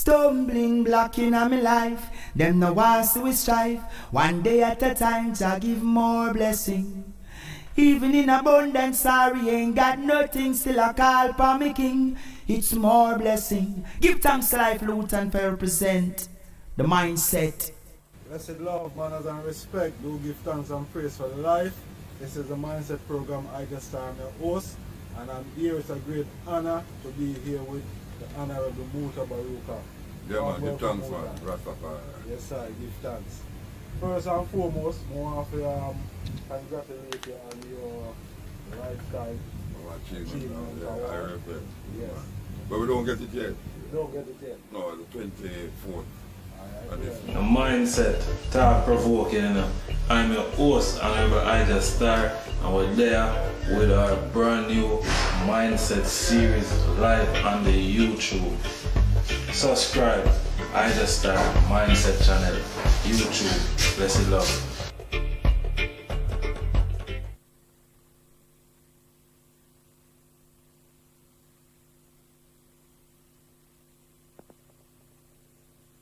Stumbling block in my life, them no want to strive. One day at a time, Jah give more blessing. Even in abundance, sorry, ain't got nothing, still I call for me king. It's more blessing. Give thanks to Life Luton for represent the mindset. Blessed love, manners and respect. Do give thanks and praise for life. This is the Mindset program. Ijahstars, I'm your host, and I'm here. It's a great honor to be here with the Honorable Muta Baruka. Yeah, man, give thanks, man. Rastafari. Yes, sir, give thanks. First and foremost, I want to congratulate you on your lifetime achievement. Yeah, R.H.P. Yes. But we don't get it yet. You don't get it yet? No, the 24th. The mindset, thought provoking. I'm your host, Honorable Ijahstars, and we're there with our brand new mindset series live on the YouTube. Subscribe, Ijahstars Mindset channel, YouTube. Blessed love.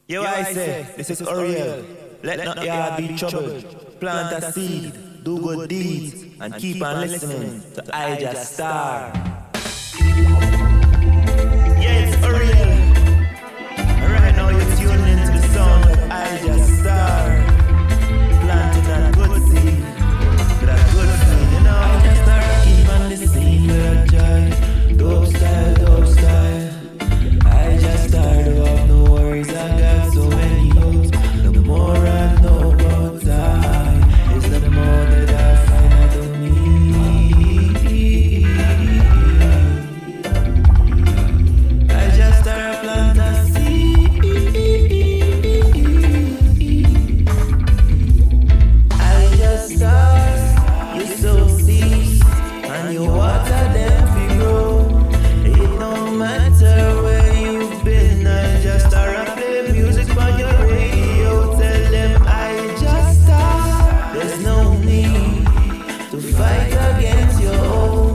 Yo, I say, this is Oriel. Let not your heart be troubled. Plant a seed, do good deeds, and keep on listening to Ijahstars. Yeah, it's Oriel. And right now you're tuned into the sound of Ijahstars. Planting a good seed, with a good seed, you know. Ijahstars, keep on listening with a joy. Dope style, dope style. Ijahstars, don't have no worries, I got so many hopes. The more I know about time, is the more that I find out of me. Ijahstars plant a seed. Ijahstars, you sow seeds and you water them to grow. It no matter where you've been. Ijahstars play music on your radio. Tell them Ijahstars, there's no need to fight against your own.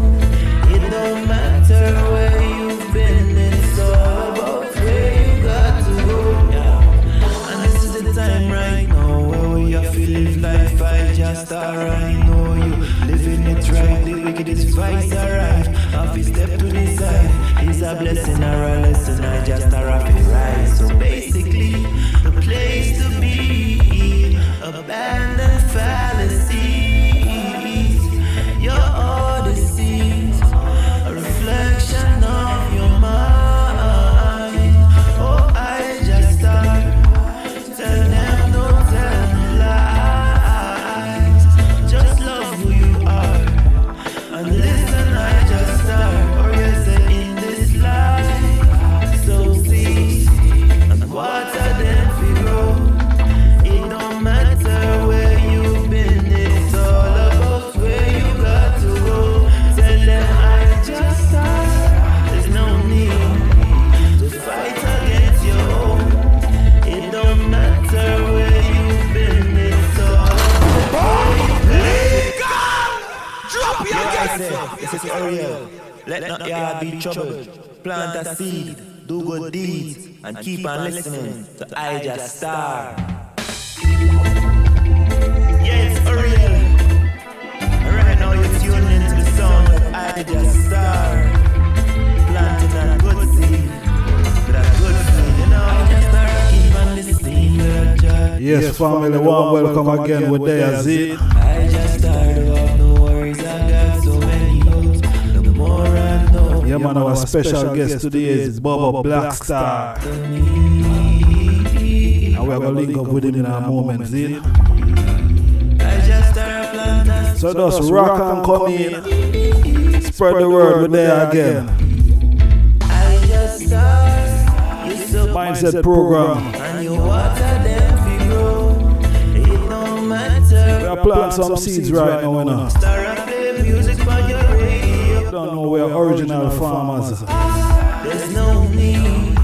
It don't matter where you've been. It's all about where you got to go. Yeah. And this is the time right now where we have to live life. Ijahstars, I know you living it right. The wickedest vice arrive. Have to step to the side. It's a blessing or a lesson. Ijahstars have to rise. So basically, the place to be, abandon fallacies. Your odysseys, a reflection of your mind. Oh, Ijahstars, tell them don't tell no lies. Just love who you are and listen, Ijahstars. Or you say in this life, so seeds and water them fi grow. It don't matter where you've been, it's all about where you got to go. Tell them Ijahstars, there's no need to fight against your own. It don't matter where you've been, it's all about where you got to go. Drop your This is Oriel. Let not your heart be troubled. Plant a seed, do good deeds, and keep on listening to Ijahstars. Yeah, it's Oriel. And right now you're tuned into the sound of Ijahstars. Planting a good seed, with a good seed, you know. Ijahstars, keep on listening with a joy. Yes, family, warm welcome again with Ijahstars. Ijahstars, don't have no worries, I got so many hopes. The more I know. Yeah, man, our special guest today is Bobo BlackStar. And we're going to link up with him in a moment, see? So just rock and come in. Spread the word, we're there again. Mindset program. We are planting some seeds right now, you know. Don't know we're original farmers. There's no need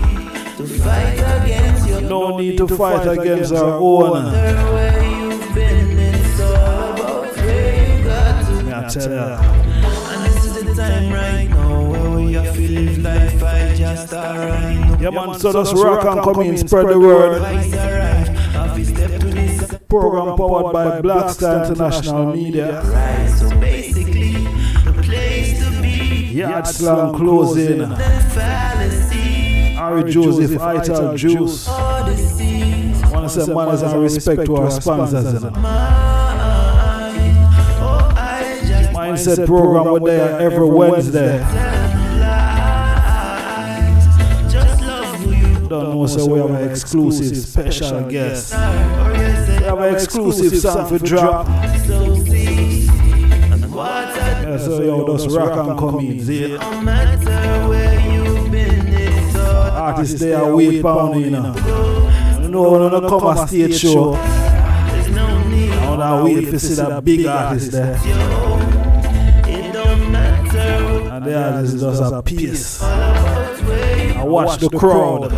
to fight against your No need to fight against our own. Yeah, tell ya. And this is the time right now where we have to live life. Ijahstars. Yeah, man, so just rock and come in, spread the word. Program powered by BlackStar International Media. So basically, the place to be. Yard slang closing. Harry Joseph, Ital Juice. Want to say manners and respect to our sponsors. Mindset program we're there every Wednesday. Don't know, so we have an exclusive special guest. We have an exclusive song for drop. Yeah, so yo, just rock and come in, see? Artists they are weight pounding, you know. You know, when you come a stage show, I wanna wait to see that big artist there. And they are just a piece. I watch the crowd.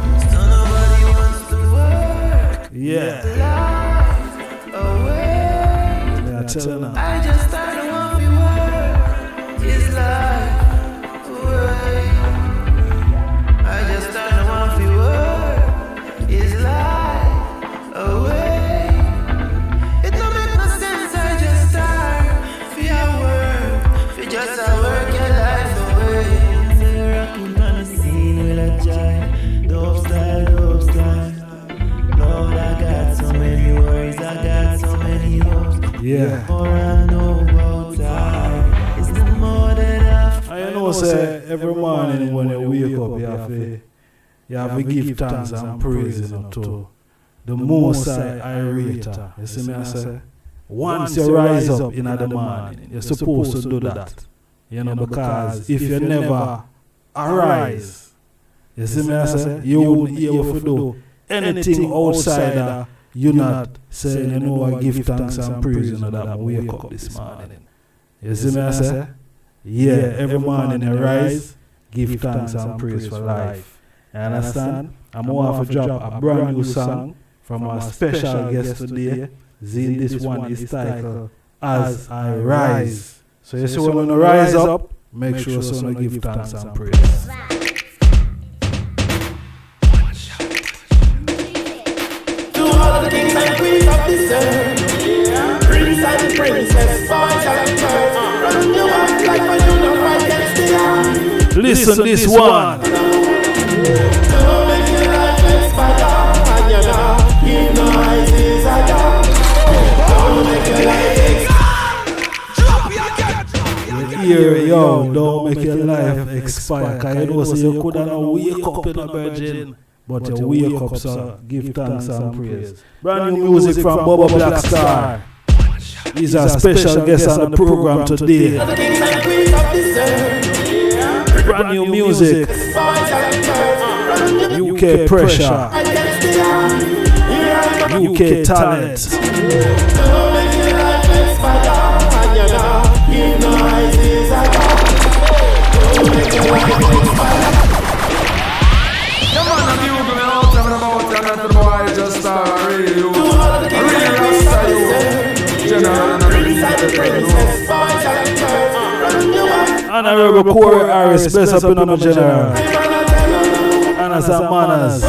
Yeah. They are telling her. I just started one few words. It's life away. I just started one few words. It's life away. It don't make no sense. I just start for your work. For just a work your life away. Rocking on the scene with a giant. Dope style, dope style. Lord, I got so many worries. I got so many hopes. Yeah. I know, say every morning when you wake up, you have to give thanks and praise, you know, to the Most High Irata. You see me, I say? Once you rise up in the morning, you're supposed to do that. You know, because if you never arise, you see me, I say? You wouldn't be able to do anything outside you not saying, you know, I give thanks and praise, you know, that I wake up this morning. You see me, I say? Yeah, every morning I rise, give thanks and praise for life. You understand? I'm going to drop a brand new song from our special guest today. Zin, this one is titled As I Rise. So you see when you rise up, make sure you give thanks and praise. All the kings and queens of this earth, prince and princess, boys and girls, run your life and you know right against the odds. Listen this one. Don't make your life expire, and you know, keep no eyes is a dog. Don't make your life expire. Here, yo, don't make your life expire. Because you know, so you could not wake up in a virgin. But you wake up, so give thanks and praise. Brand new music from Bobo BlackStar. He's a special guest on the program today. Brand new music. UK pressure. UK talent. Honorable Corey Harris, bless up in the general. And as a manners.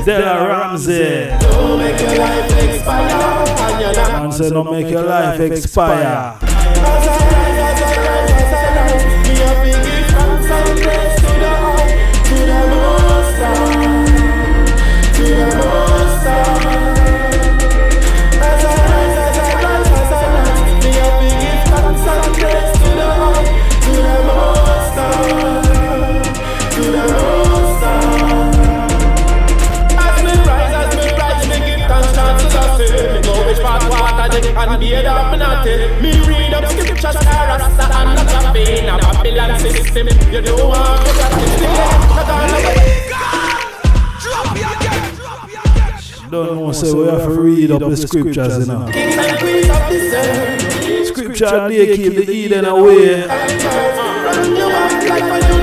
Della Ramsey. And say don't make your life expire. And be it up and at it. Me read up scriptures, Rasta and the campaign. A Babylon system, you don't want to practice. Don't know, so we have to read up the scriptures, you know. Scripture, they keep the Eden away.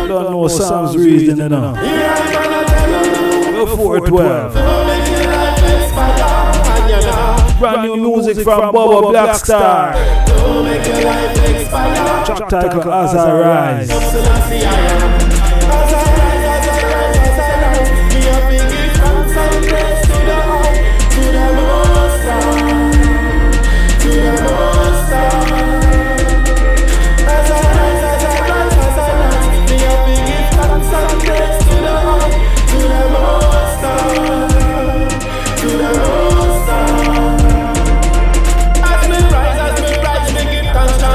Don't know, Psalms reading, you know. 4:12. Brand new music from Bobo BlackStar. inspire. Track title As I Rise. Selassie I am. As I rise, as I rise, as I rise. Me a big give thanks and praise to the Most High, to the Most High. As I rise, as I rise, as I rise. Me a big give thanks and praise to the Most High, to the Most High. As me rise, me give thanks to the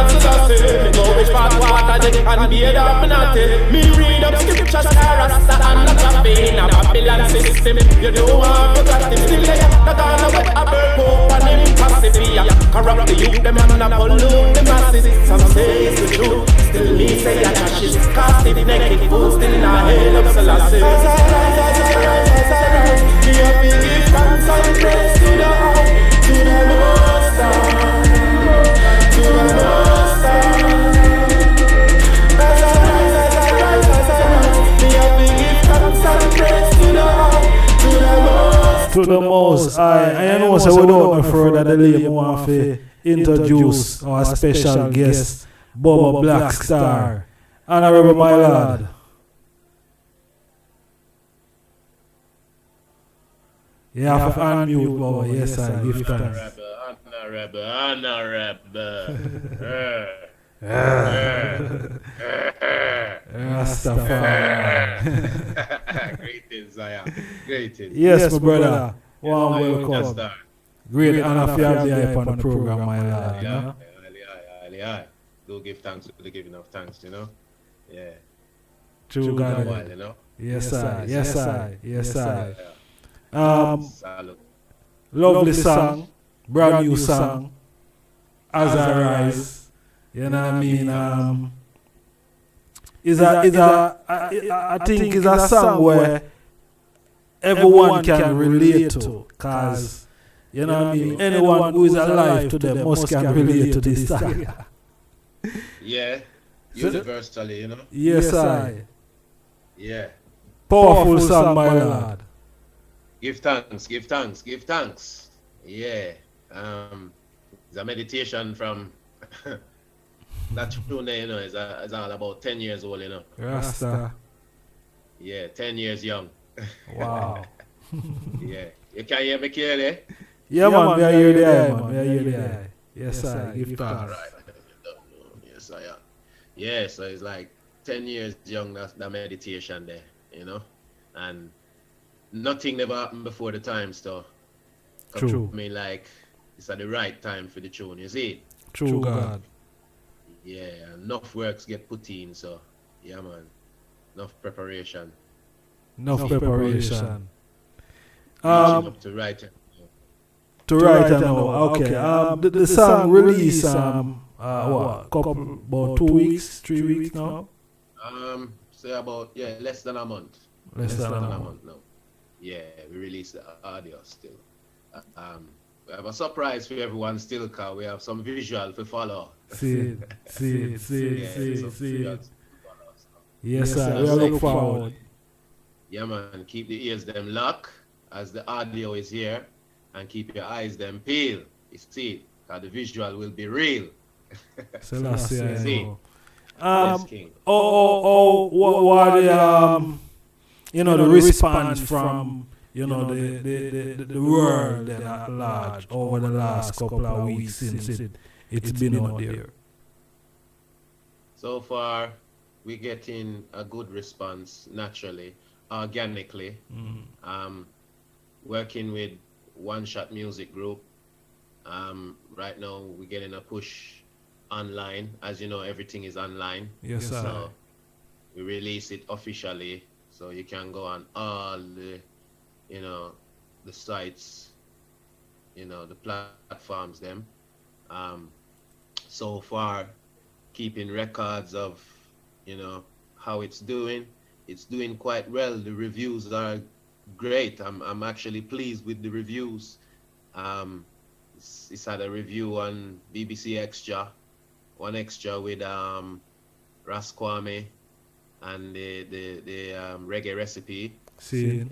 Savior. Me go which part water they can be it up and at it. Me read up scriptures, Rasta and not a pain. A Babylon system, you know I forgot him. Still there, not gonna wet a bird pope and him pacify. Corrupt the youth, them and a pollute the masses. Some say it's the truth, still me say I dash it. Cast it naked, fools still not hail up Selassie. As I rise, as I rise, as I rise. Me up in give thanks and praise to the Most High, to the Most High. As I rise, as I rise, as I rise. Me up in give thanks and praise to the Most High. To the Most High. I know so without no further delay, I want to introduce our special guest, Bobo BlackStar. Honorable my lord. You have to unmute, Bobo. Yes, I give thanks. Rastafari. Greetings, Zion. Greetings. Yes, my brother. Warm welcome. Ijahstars. Great honor to have you here on the program, my lord. You know? Aye. Do give thanks to the giving of thanks, you know? Yeah. True Been a God. while, you know? Yes, I. Yes, I. Yes, I. Salute. Lovely song, brand new song, As I Rise. You know what I mean? I think it's a song where everyone can relate to, cause you know what I mean. Anyone who is alive today must can relate to this song. Yeah. Universally, you know? Yes, I. Yeah. Powerful song, my lord. Give thanks, give thanks, give thanks. Yeah. It's a meditation from that tune there, you know, is all about 10 years old, you know. Rasta. Yeah, 10 years young. Wow. Yeah. You can hear me clearly? Yeah, man, we are here there, man. We are here there. Yes, I. Give thanks. Alright. Yes, I am. Yeah, so it's like 10 years young, that's the meditation there, you know? And nothing never happened before the time, so. True. I mean, like, it's at the right time for the tune, you see? True God. Yeah, enough works get put in, so, yeah, man. Enough preparation. Enough preparation. Up to write it. To write and know. Okay. The song release what? Couple about 2 weeks, 3 weeks now? Say about less than a month. Less than a month now. Yeah, we released the audio still. We have a surprise for everyone still, cause we have some visual to follow. See. Yeah, Yes, sir. We look forward. Yeah, man. Keep the ears them locked as the audio is here, and keep your eyes them peeled. You see, cause the visual will be real. Selassie, I know. Yes, King. What the response from the world at large over the last couple of weeks since it's been out there. So far, we're getting a good response naturally, organically. Working with One Shot Music Group. Right now, we're getting a push online. As you know, everything is online. Yes, sir. So we release it officially, so you can go on all the the sites, the platforms them. So far, keeping records of how it's doing quite well. The reviews are great. I'm actually pleased with the reviews. It's had a review on BBC Extra, one extra with Raskwame and the reggae recipe. See.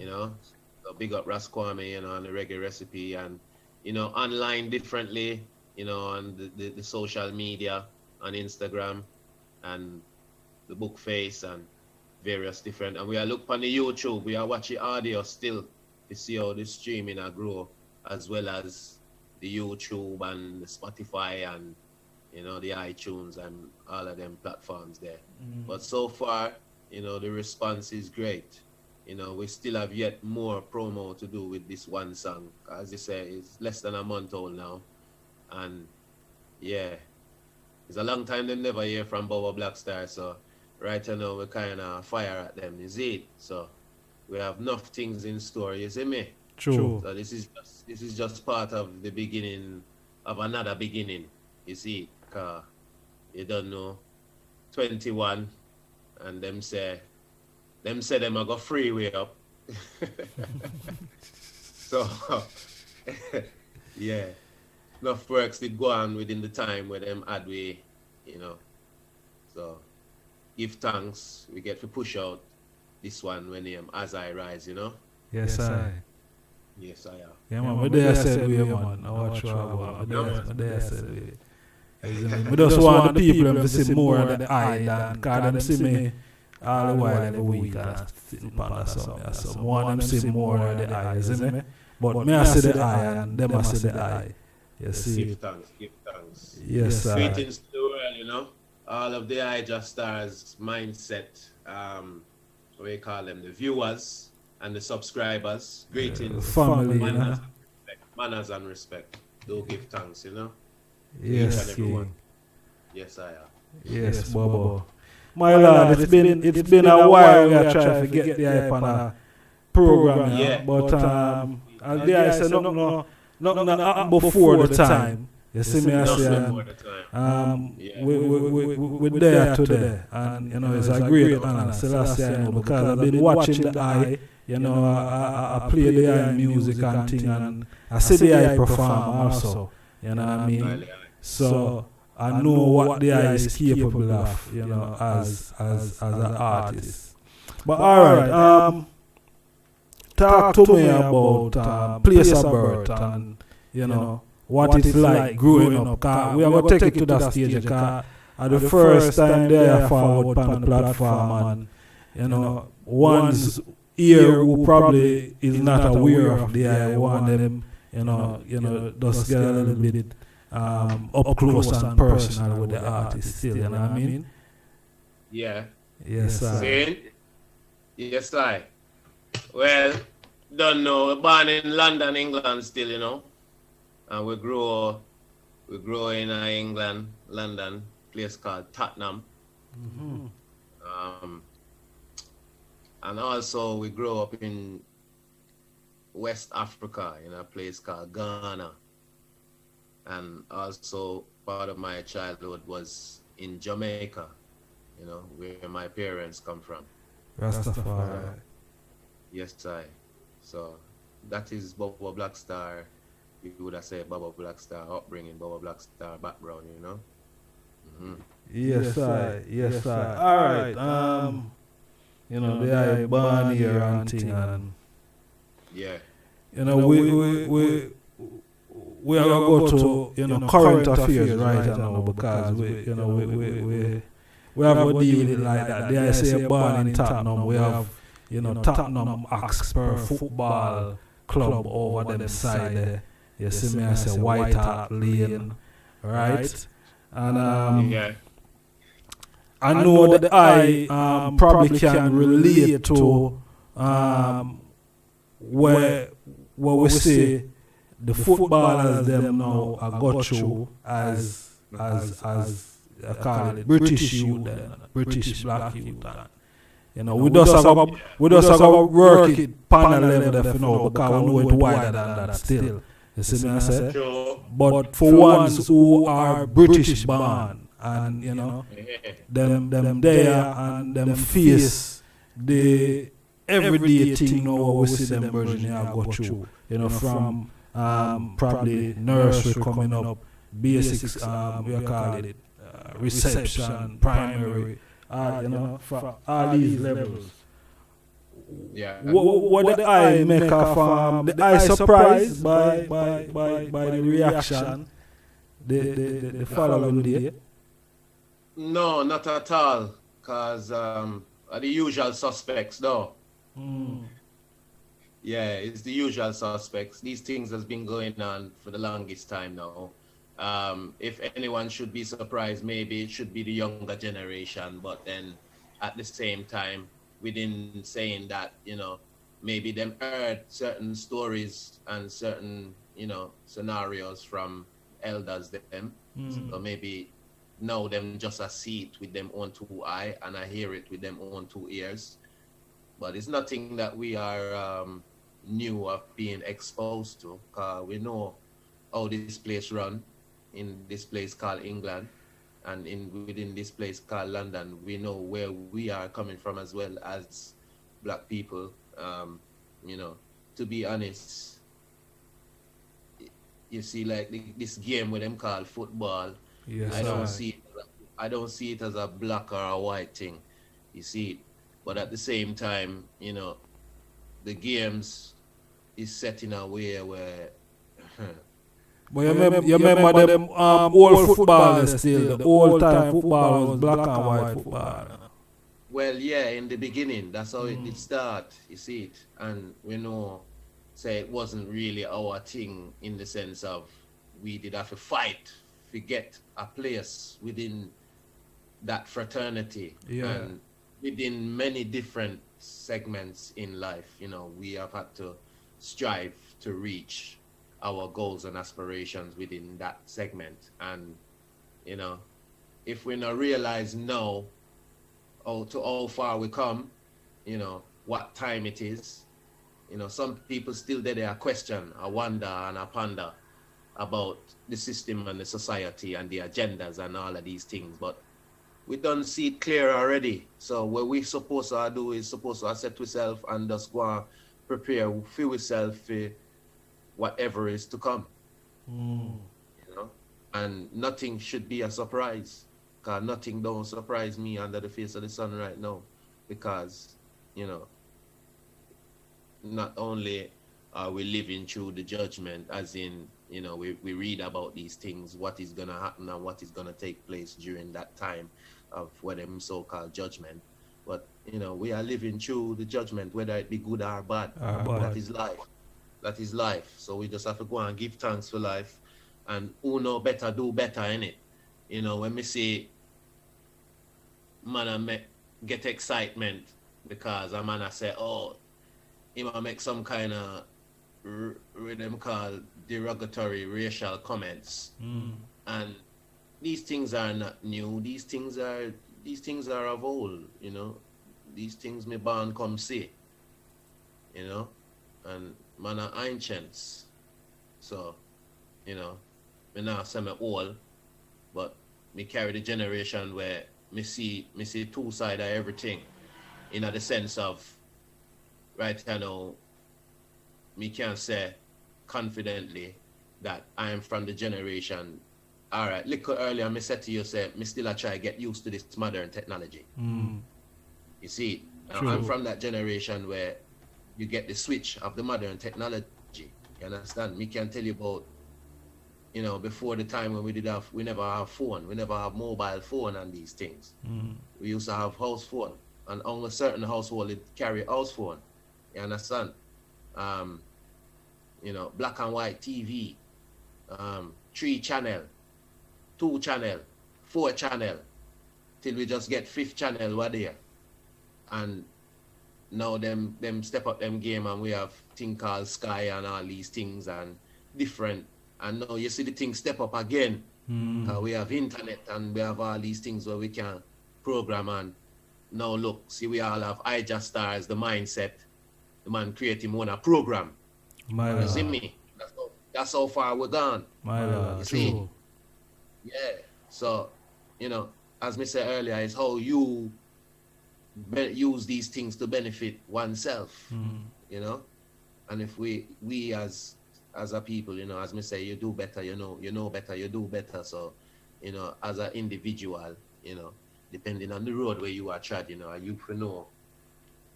So big up Raskwame, on the reggae recipe, and online differently, on the social media on Instagram and the book face and various different. And we are look on the YouTube. We are watching audio still to see how the streaming are grow, as well as the YouTube and the Spotify and the iTunes and all of them platforms there. But so far, the response is great. We still have yet more promo to do with this one song. As you say, it's less than a month old now. And yeah, it's a long time they never hear from Bobo BlackStar. So right now we kind of fire at them, you see it? So we have enough things in store, you see me? True. So this is just part of the beginning of another beginning, you see? Cause you don't know, 21, and them say them are go freeway up. So yeah, enough works did go on within the time where them had we, So give thanks, we get to push out this one when As I Rise, Yes, I. Yes, I am. Yeah, man, but they said we, man. I watch what they said we. We just want the people to see more of the eye than, because them see me all the while every week and sitting on something. So one them see more of the eye, isn't it? But me I see the eye and them I see the eye. You see? Give thanks. Yes, sir. Greetings to the world, all of the Ijahstars mindset, what we call them, the viewers and the subscribers. Greetings. Family, manners and respect. Do give thanks, Yes, Yes, I am. Yes, Bobo. My lord, it's been a while we are trying to get the hype on a program, but as the I said, nothing before the time. You see me, I say, we're there today, and it's a great honor, Celestia, because I've been watching the eye. I play the eye music and thing, and I see the eye perform also. You know what I mean? So I know what the eye is capable of, as an artist. But alright, talk to me about Place of Birth and what it's like growing up. We are going to take it to that stage because at the first time they are forward on the platform, and one's ear who probably is not aware of the eye, want them just get a little bit up close and personal with the artist still, you know what I mean? Yeah. Yes, sir. Yes, I. Well, don't know. Born in London, England still, and we grow in England, London, place called Tottenham. And also we grow up in West Africa in a place called Ghana. And also part of my childhood was in Jamaica, where my parents come from. Rastafari. Yes, I. So that is Bobo BlackStar. You would have said Bobo BlackStar upbringing, Bobo BlackStar background, Yes, sir. Yes, sir. All right. They are born here and thing, and yeah. We are going to go to current affairs right now because we have to deal with it like that. They say born in Tottenham. We have Tottenham Hotspur football club over them side there. You see me, I say White Hart Lane, right? And I know that I probably can relate to where we say the footballers them now are got through as I call it British youth, British black youth. We just have to work it panel level because we know it wider than that still. You see me I say? But for ones who are British born and them there and them face the everyday thing now we see them version I go through. From probably nursery coming up, basics, we call it reception, primary, for all these levels. Yeah. What the eye make of the eye surprised by the reaction the following day? No, not at all. Cause are the usual suspects, no. Yeah, it's the usual suspects. These things has been going on for the longest time now. If anyone should be surprised, maybe it should be the younger generation. But then, at the same time, within saying that, maybe them heard certain stories and certain, scenarios from elders them. So maybe now them just a see it with them own two eye and I hear it with them own two ears. But it's nothing that we are new of being exposed to. We know how this place run in this place called England, and within this place called London. We know where we are coming from as well as black people. To be honest, you see, like this game with them called football. Yes, I don't see it as a black or a white thing. You see it, but at the same time, the games is set in a way where. But you remember them old footballers still, the old time football was black and white football. Well, yeah, in the beginning, that's how it did start, you see it. And we know, say it wasn't really our thing in the sense of we did have to fight to get a place within that fraternity. Yeah. And within many different segments in life, we have had to strive to reach our goals and aspirations within that segment. And, if we not realize now how far we come, what time it is, some people still there question, I wonder and I ponder about the system and the society and the agendas and all of these things, but we don't see it clear already. So what we supposed to do is supposed to set ourselves and just go and prepare for ourselves for whatever is to come. And nothing should be a surprise, because nothing don't surprise me under the face of the sun right now, because not only are we living through the judgment, as in we read about these things, what is gonna happen and what is gonna take place during that time of what them so-called judgment, but we are living through the judgment, whether it be good or bad. That is life. That is life. So we just have to go and give thanks for life, and who know better do better in it. When we say man get excitement because a man say, oh, he might make some kind of them called derogatory racial comments, and these things are not new. These things are of old. These things me born come see. And man are ancients. So, me now say me old, but me carry the generation where me see two sides of everything, in the sense of right now, me can say confidently that I am from the generation. All right, little earlier, me said to you, me still a try to get used to this modern technology. You see, I'm from that generation where you get the switch of the modern technology. You understand? Me can tell you about, before the time when we never have phone, we never have mobile phone and these things. We used to have house phone, and only certain household it carry house phone. You understand? Black and white TV, 3 channel, 2 channel, 4 channel, till we just get 5th channel what there. And now them step up them game, and we have thing called Sky and all these things and different. And now you see the thing step up again. We have internet and we have all these things where we can program. And now look, see, we all have Ijahstars, the mindset, the man creating one a program. You see me? That's how far we're gone. You see? True. Yeah. So, as me said earlier, it's how you use these things to benefit oneself. And if we as a people, as me say, you do better, you know better, you do better. So, as an individual, depending on the road where you are treading, you know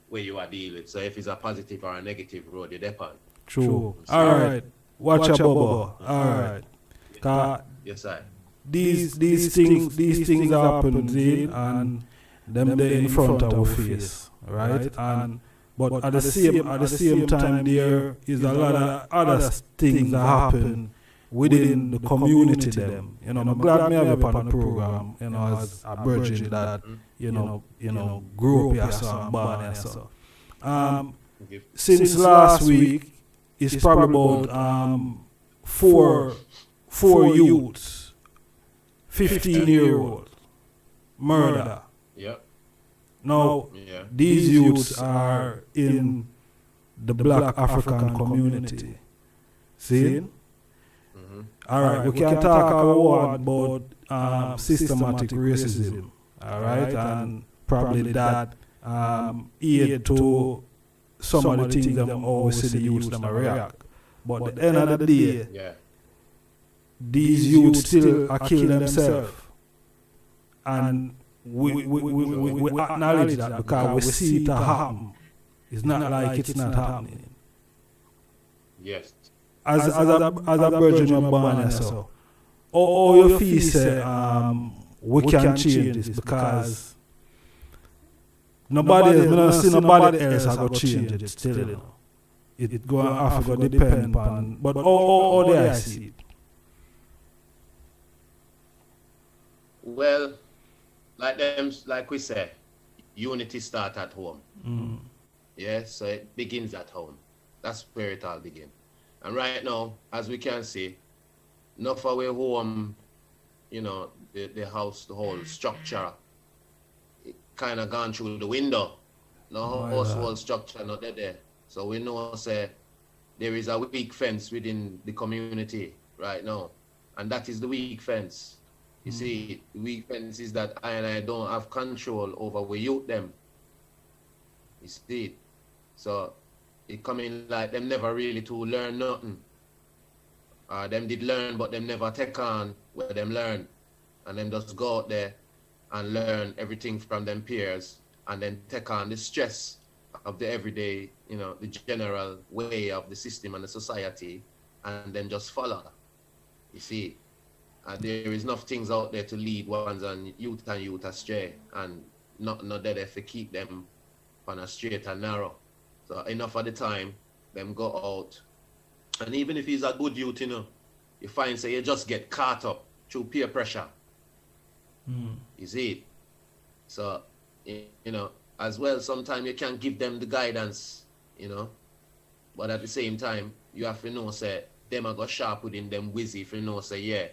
where you are dealing with. So if it's a positive or a negative road, you depend. True. All right. Watch your Bobo. All right. Yes, sir. these things happen, see, and them they in front of our face, right? And but at the same time, there is a lot of other things that happen within the community. Them, you know, I'm glad me have you on the program, you know, as a virgin that you know, grew up here, so and born here, so. Since last week, it's probably about four youths, 15-year-old murder. Yep. Now, these youths are in the Black African community. See? All right, we can talk about systematic racism. All right, and probably that aid to some of the things that always see the youths them react. But at the end of the day, these youths still are killing themselves. And we acknowledge that because we see it happen. It's not like it's not happening. Yes. As a virgin of born, so all your fees say we can change this because nobody else has got change it still, you know. It go have to depend on, but all there I see it. Well, like we say, unity starts at home. Yeah, so it begins at home. That's where it all begins. And right now, as we can see, enough away home, you know, the house, the whole structure, it kind of gone through the window. No household structure not there. So we know say there is a weak fence within the community right now. And that is the weak fence. You see, the weak fence is that I don't have control over we youth them. You see, so it coming like them never really to learn nothing. Them did learn, but them never take on where them learn. And them just go out there and learn everything from them peers and then take on the stress of the everyday, you know, the general way of the system and the society and then just follow. You see, there is enough things out there to lead ones and youth astray and not there to keep them on a straight and narrow. So enough of the time, them go out. And even if he's a good youth, you know, you find say you just get caught up through peer pressure. You see it? So, you know, as well, sometimes you can give them the guidance, you know, but at the same time, you have to know, say, them are go sharp within them wizzy if you know, say, yeah,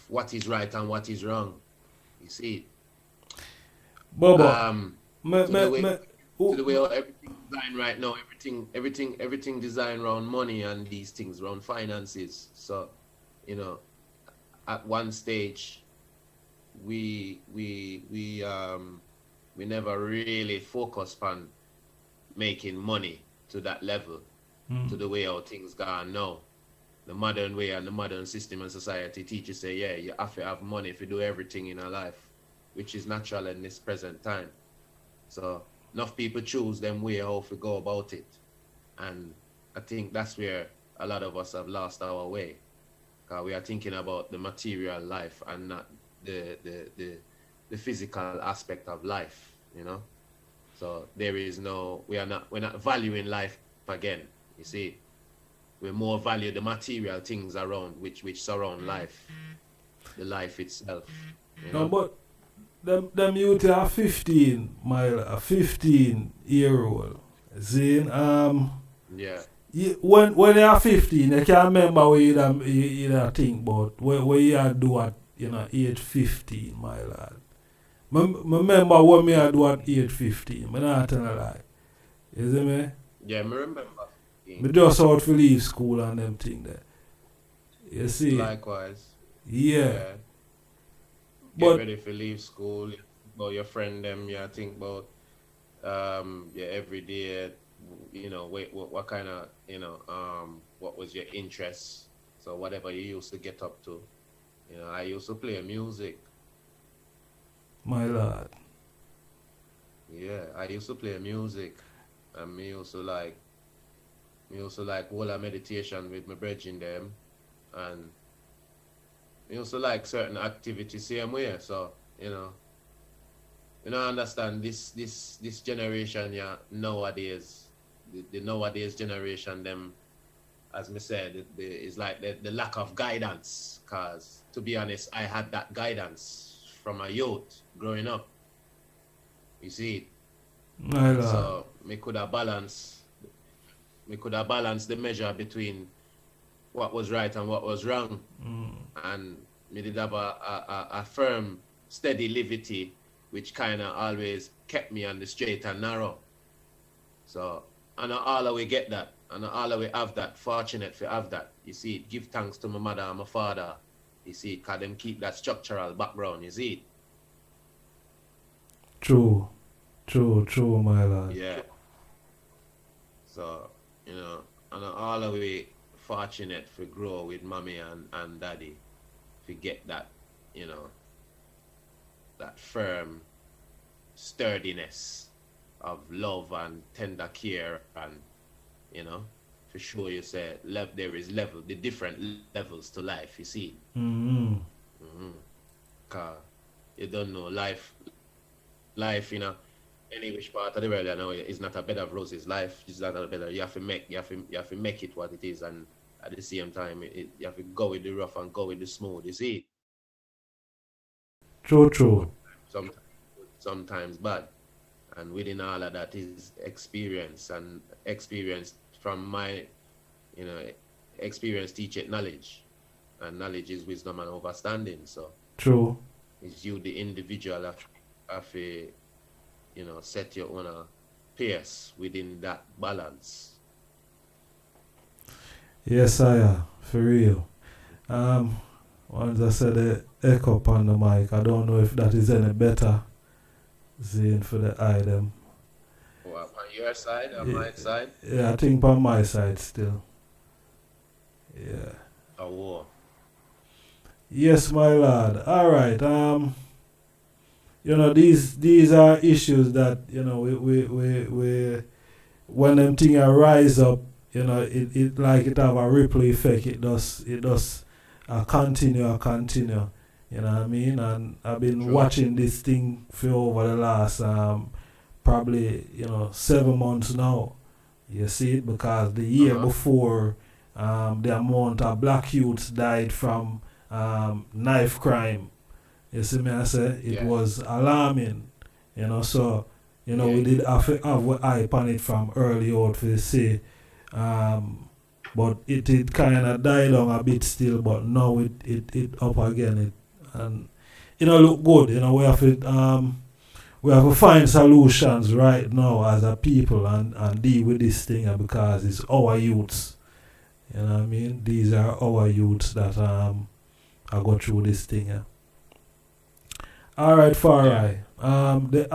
what is right and what is wrong. You see it? Bobo, to the way everything designed right now, everything designed around money and these things around finances. So, you know, at one stage, we never really focused on making money to that level, to the way how things gone now. The modern way and the modern system and society teaches say, yeah, you have to have money if you do everything in a life, which is natural in this present time. So enough people choose them way how to go about it. And I think that's where a lot of us have lost our way. We are thinking about the material life and not the physical aspect of life, you know. So there is we're not valuing life again, you see. We more value the material things around which surround life, the life itself. You know? But them youth are 15, a 15-year-old. Zane, yeah. When they are 15, they can't remember what you think about what you do at, you know, age 15, my lad. Remember what me I do at age 15. I'm not telling a lie. You see me? Yeah, I remember. Me just out to leave school and them thing there. You see? Likewise. Yeah. Get ready for leave school. About your friend them. You think about your everyday. You know, what kind of, you know, what was your interests? So whatever you used to get up to. You know, I used to play music. My lord. Yeah, I used to play music, and me used to like whole a meditation with my brethren them, and I used to like certain activities same way. So, understand this generation, yeah, nowadays, the nowadays generation, them, as me said, it's like the lack of guidance. Cause to be honest, I had that guidance from a youth growing up. You see, My lord. so me could have balanced the measure between what was right and what was wrong. And me did have a firm, steady livity, which kind of always kept me on the straight and narrow. So, and all of we get that, and all of we have that, fortunate to have that. You see, give thanks to my mother and my father. You see, because them keep that structural background, you see. True, my lord. Yeah. So, and all of we fortunate to grow with mommy and daddy to get that, that firm sturdiness of love and tender care, and, to show you say there is the different levels to life, you see. Cause you don't know life, any which part of the world, is not a bed of roses. Life is not a bed of, you have to make it what it is, and at the same time, you have to go with the rough and go with the smooth, you see. True. Sometimes bad. And within all of that is experience, and experience from my, experience teacheth knowledge. And knowledge is wisdom and understanding. So True. it's you, the individual, have to, set your own pace within that balance. Yes, for real. Once I said the echo on the mic, I don't know if that is any better. Seeing for the item. Oh, on your side, on my side? Yeah, I think on my side still. Yeah. A war. Yes, my lord. All right. These are issues that we when them things rise up, it like it have a ripple effect. It does continue. You know what I mean? And I've been watching this thing for over the last probably 7 months now. You see it, because the year before, the amount of black youths died from knife crime. You see me, I say it was alarming. So we did have an eye on it from early out to see. But it kind of died down a bit still, but now it up again. And look good. We have to find solutions right now as a people and deal with this thing, because it's our youths. You know what I mean? These are our youths that I go through this thing. Yeah. All right, far right. The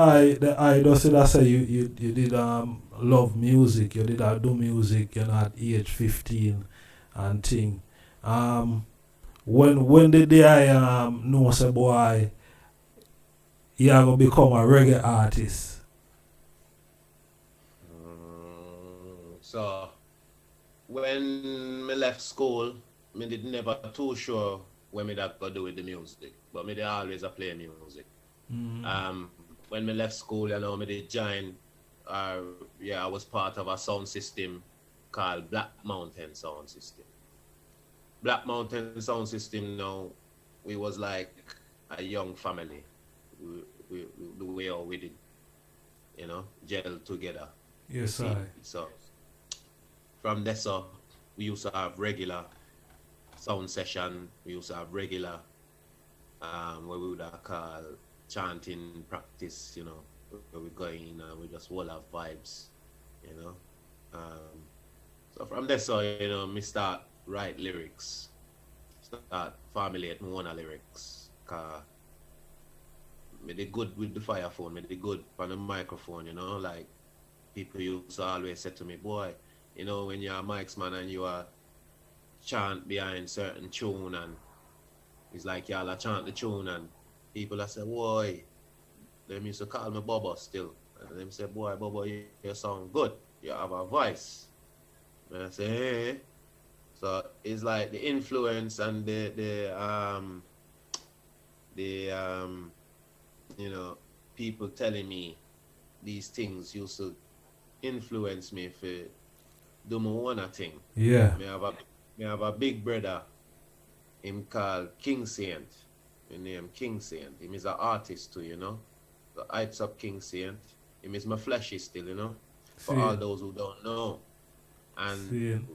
I does say you did love music. You did do music. At age 15 and thing. When did I know say boy you are gonna become a reggae artist? So when I left school, I did never too sure when me that go do with the music, but me did always play music. When I left school, me did join. I was part of a sound system called Black Mountain Sound System. Black Mountain Sound System, now, we was like a young family. We the way how we did, gel together. Yes, So from there, so we used to have regular sound session. We used to have regular where we would call chanting practice, where we go in and we just all have vibes, So from there, so me start write lyrics, start formulate my own lyrics. Cause me did good with the fire-phone, me did good on the microphone, like people used to always say to me, boy, when you're a mics man and you are chant behind certain tune, and it's like y'all chant the tune, and people say, boy, them used to call me Bobo still. And them say, boy, Bobo, you sound good. You have a voice. And I say, hey. So it's like the influence and you know, people telling me these things used to influence me for do my own thing. Yeah. Me have a big brother, him called King Saint. His name King Saint. Him is an artist too, you know. So Heights Up King Saint. Him is my fleshy still, you know. For all those who don't know. And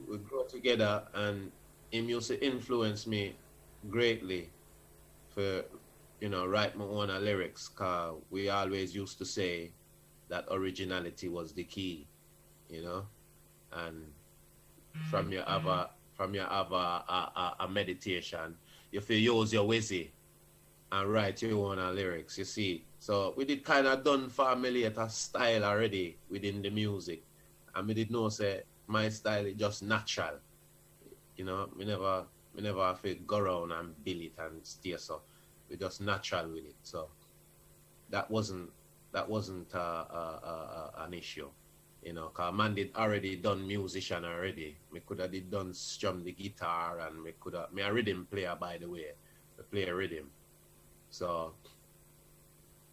we grow together, and him used to influence me greatly for, you know, write my own lyrics, cause we always used to say that originality was the key, you know. And from your a meditation, if you use your wizzy and write your own lyrics, you see. So we did kind of done formulate a style already within the music, and we did know say my style is just natural, you know. We never have to go around and build it and steer, so we just natural with it. So that wasn't an issue, you know, cause man did already done musician already. Me could have did done strum the guitar, and me a rhythm player, by the way. I play a rhythm. So,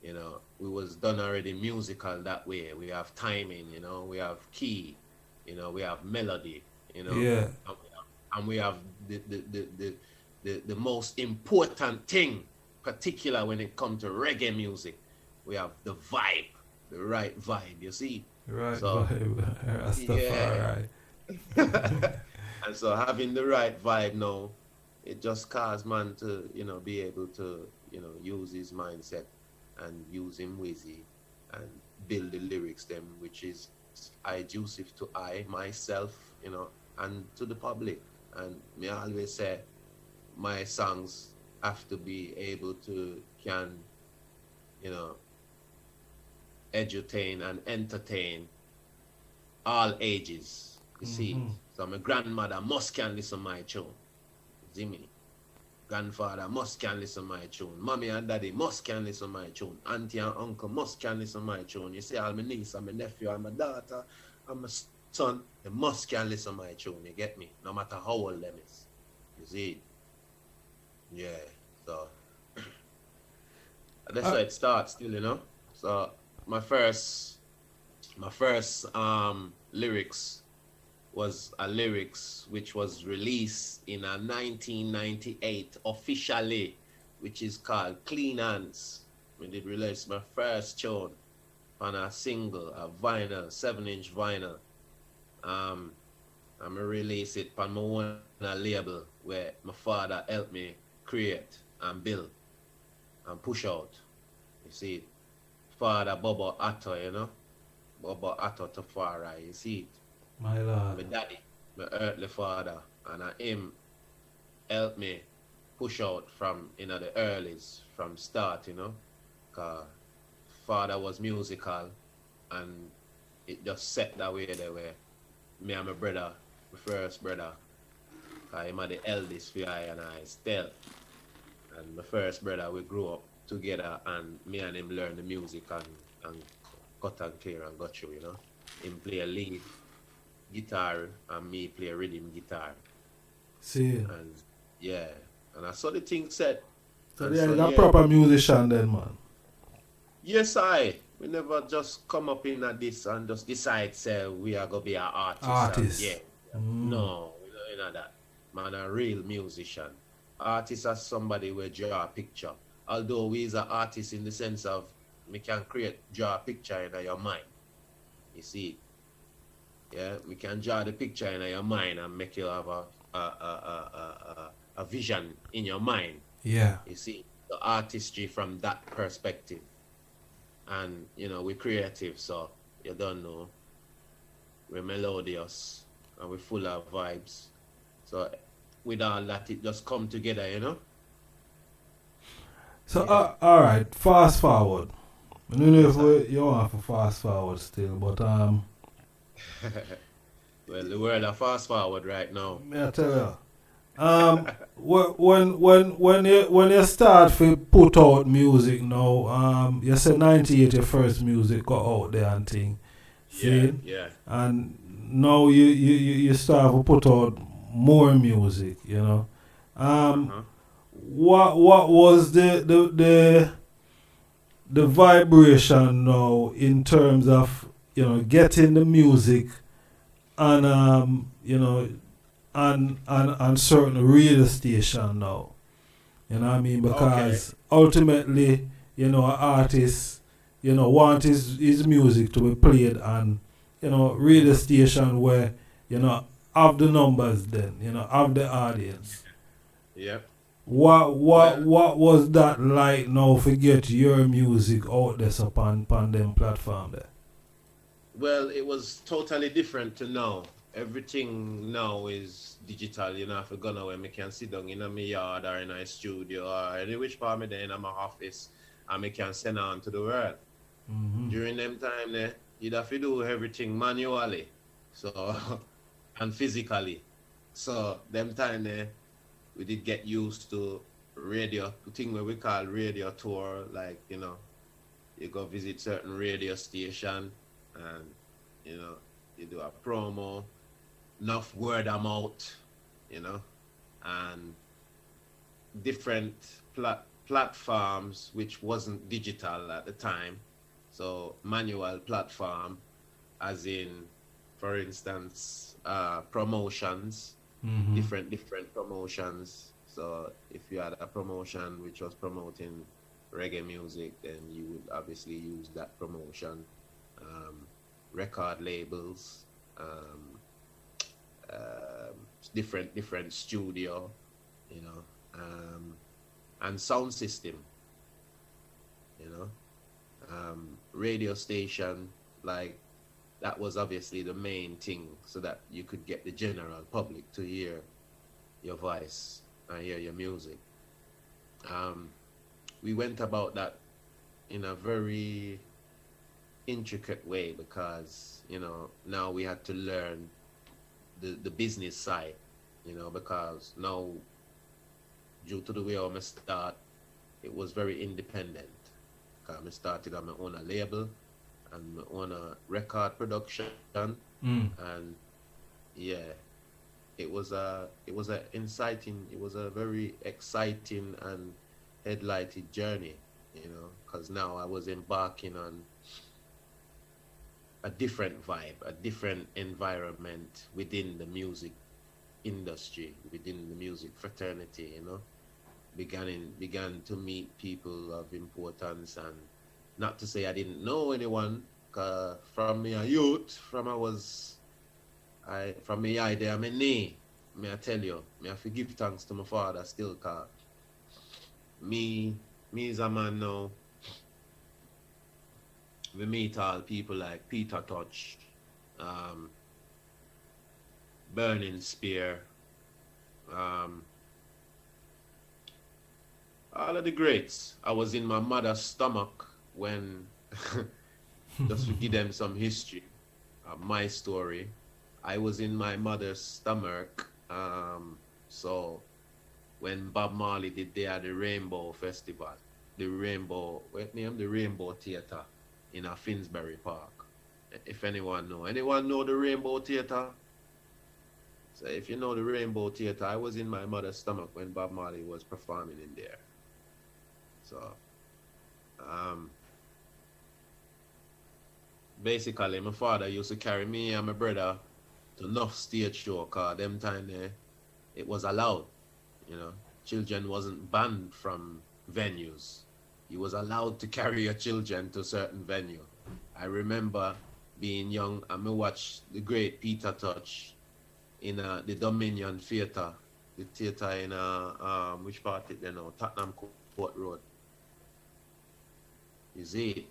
you know, we was done already musical that way. We have timing, you know, we have key, you know, we have melody, you know. Yeah. And we have the most important thing, particular when it comes to reggae music. We have the vibe, the right vibe, you see. Right, so, Rastafari. Yeah. And so having the right vibe now, it just caused man to, you know, be able to, you know, use his mindset and use him wizzy and build the lyrics them, which is Ijahstars to I, myself, you know, and to the public. And me always say my songs have to be able to can, you know, edutain and entertain all ages. You see, so my grandmother must can listen my tune. See me? Grandfather must can listen my tune. Mommy and daddy must can listen my tune. Auntie and uncle must can listen my tune. You see, all my niece and my nephew and my daughter and my son, they must can listen my tune. You get me? No matter how old them is. You see? Yeah. So that's how it starts still, you know. So my first lyrics was a lyrics which was released in a 1998 officially, which is called Clean Hands. We did release my first tune on a single, a vinyl, 7-inch vinyl. I'm gonna release it on my own label where my father helped me create and build and push out. You see, father Bobo Atto, you know, Bobo Atto Tafari, you see it. My lord. My daddy, my earthly father, and him helped me push out from, you know, the earlys, from start, you know, cause father was musical, and it just set that way there where me and my brother, my first brother, cause him are the eldest for I and I still, and my first brother, we grew up together, and me and him learn the music and cut and clear and got you, you know. Him play a lead guitar and me play a rhythm guitar. See. And yeah, and I saw the thing set. So they're a proper musician then, man. Yes, we never just come up in at this and just decide say we are gonna be an artist. Yeah. No, we don't know that. Man, a real musician. Artist is somebody who draw a picture. Although we is an artist in the sense of we can draw a picture in your mind. You see. Yeah, we can draw the picture in your mind and make you have a vision in your mind. Yeah. You see, the artistry from that perspective. And, you know, we're creative, so you don't know. We're melodious and we're full of vibes. So with all that, it just come together, you know? So, all right, fast forward. I don't know if you want to fast forward still, but well, the world are fast forward right now. I tell you, when you start to put out music now, you said 98 your first music got out there and thing. Yeah, yeah. And now you start to put out more music, you know. What was the vibration now in terms of, you know, getting the music on you know, on certain radio station now? You know what I mean? Because ultimately, you know, an artist, you know, want his music to be played on, you know, radio station where, you know, have the numbers then, you know, have the audience. Yep. What was that like now to get your music out there upon them platform there? Well, it was totally different to now. Everything now is digital. You know, if I go now, I can sit down in my yard or in a studio or any which part me there in my office, and I can send on to the world. During them time there, you'd have to do everything manually, so and physically. So them time there, we did get used to radio, the thing where we call radio tour, like, you know, you go visit certain radio station and, you know, you do a promo, enough word of mouth, you know, and different platforms which wasn't digital at the time. So manual platform, as in, for instance, promotions, different promotions. So if you had a promotion which was promoting reggae music, then you would obviously use that promotion. Record labels, different studio, you know, and sound system, you know, radio station, like that was obviously the main thing, so that you could get the general public to hear your voice and hear your music. We went about that in a very intricate way because, you know, now we had to learn the business side, you know, because now, due to the way I start, it was very independent. I started on my own label and my own record production, and yeah, it was a very exciting and headlighted journey, you know, because now I was embarking on a different vibe, a different environment within the music industry, within the music fraternity, you know. Began to meet people of importance, and not to say I didn't know anyone, from me a youth, from me eye there, my knee, may I tell you, me I give thanks to my father still, cause me is a man now. We meet all people like Peter Touch, Burning Spear, all of the greats. I was in my mother's stomach when, just to give them some history of my story, I was in my mother's stomach. So when Bob Marley did the Rainbow Festival, the Rainbow Theatre in a Finsbury Park. If anyone know the Rainbow Theatre? So if you know the Rainbow Theatre, I was in my mother's stomach when Bob Marley was performing in there. So, basically, my father used to carry me and my brother to enough stage show, cause them time there, it was allowed, you know. Children wasn't banned from venues. You was allowed to carry your children to certain venue. I remember being young and I watched the great Peter Touch in the Dominion Theatre, the theatre in which part it there now, Tottenham Court Road. You see it?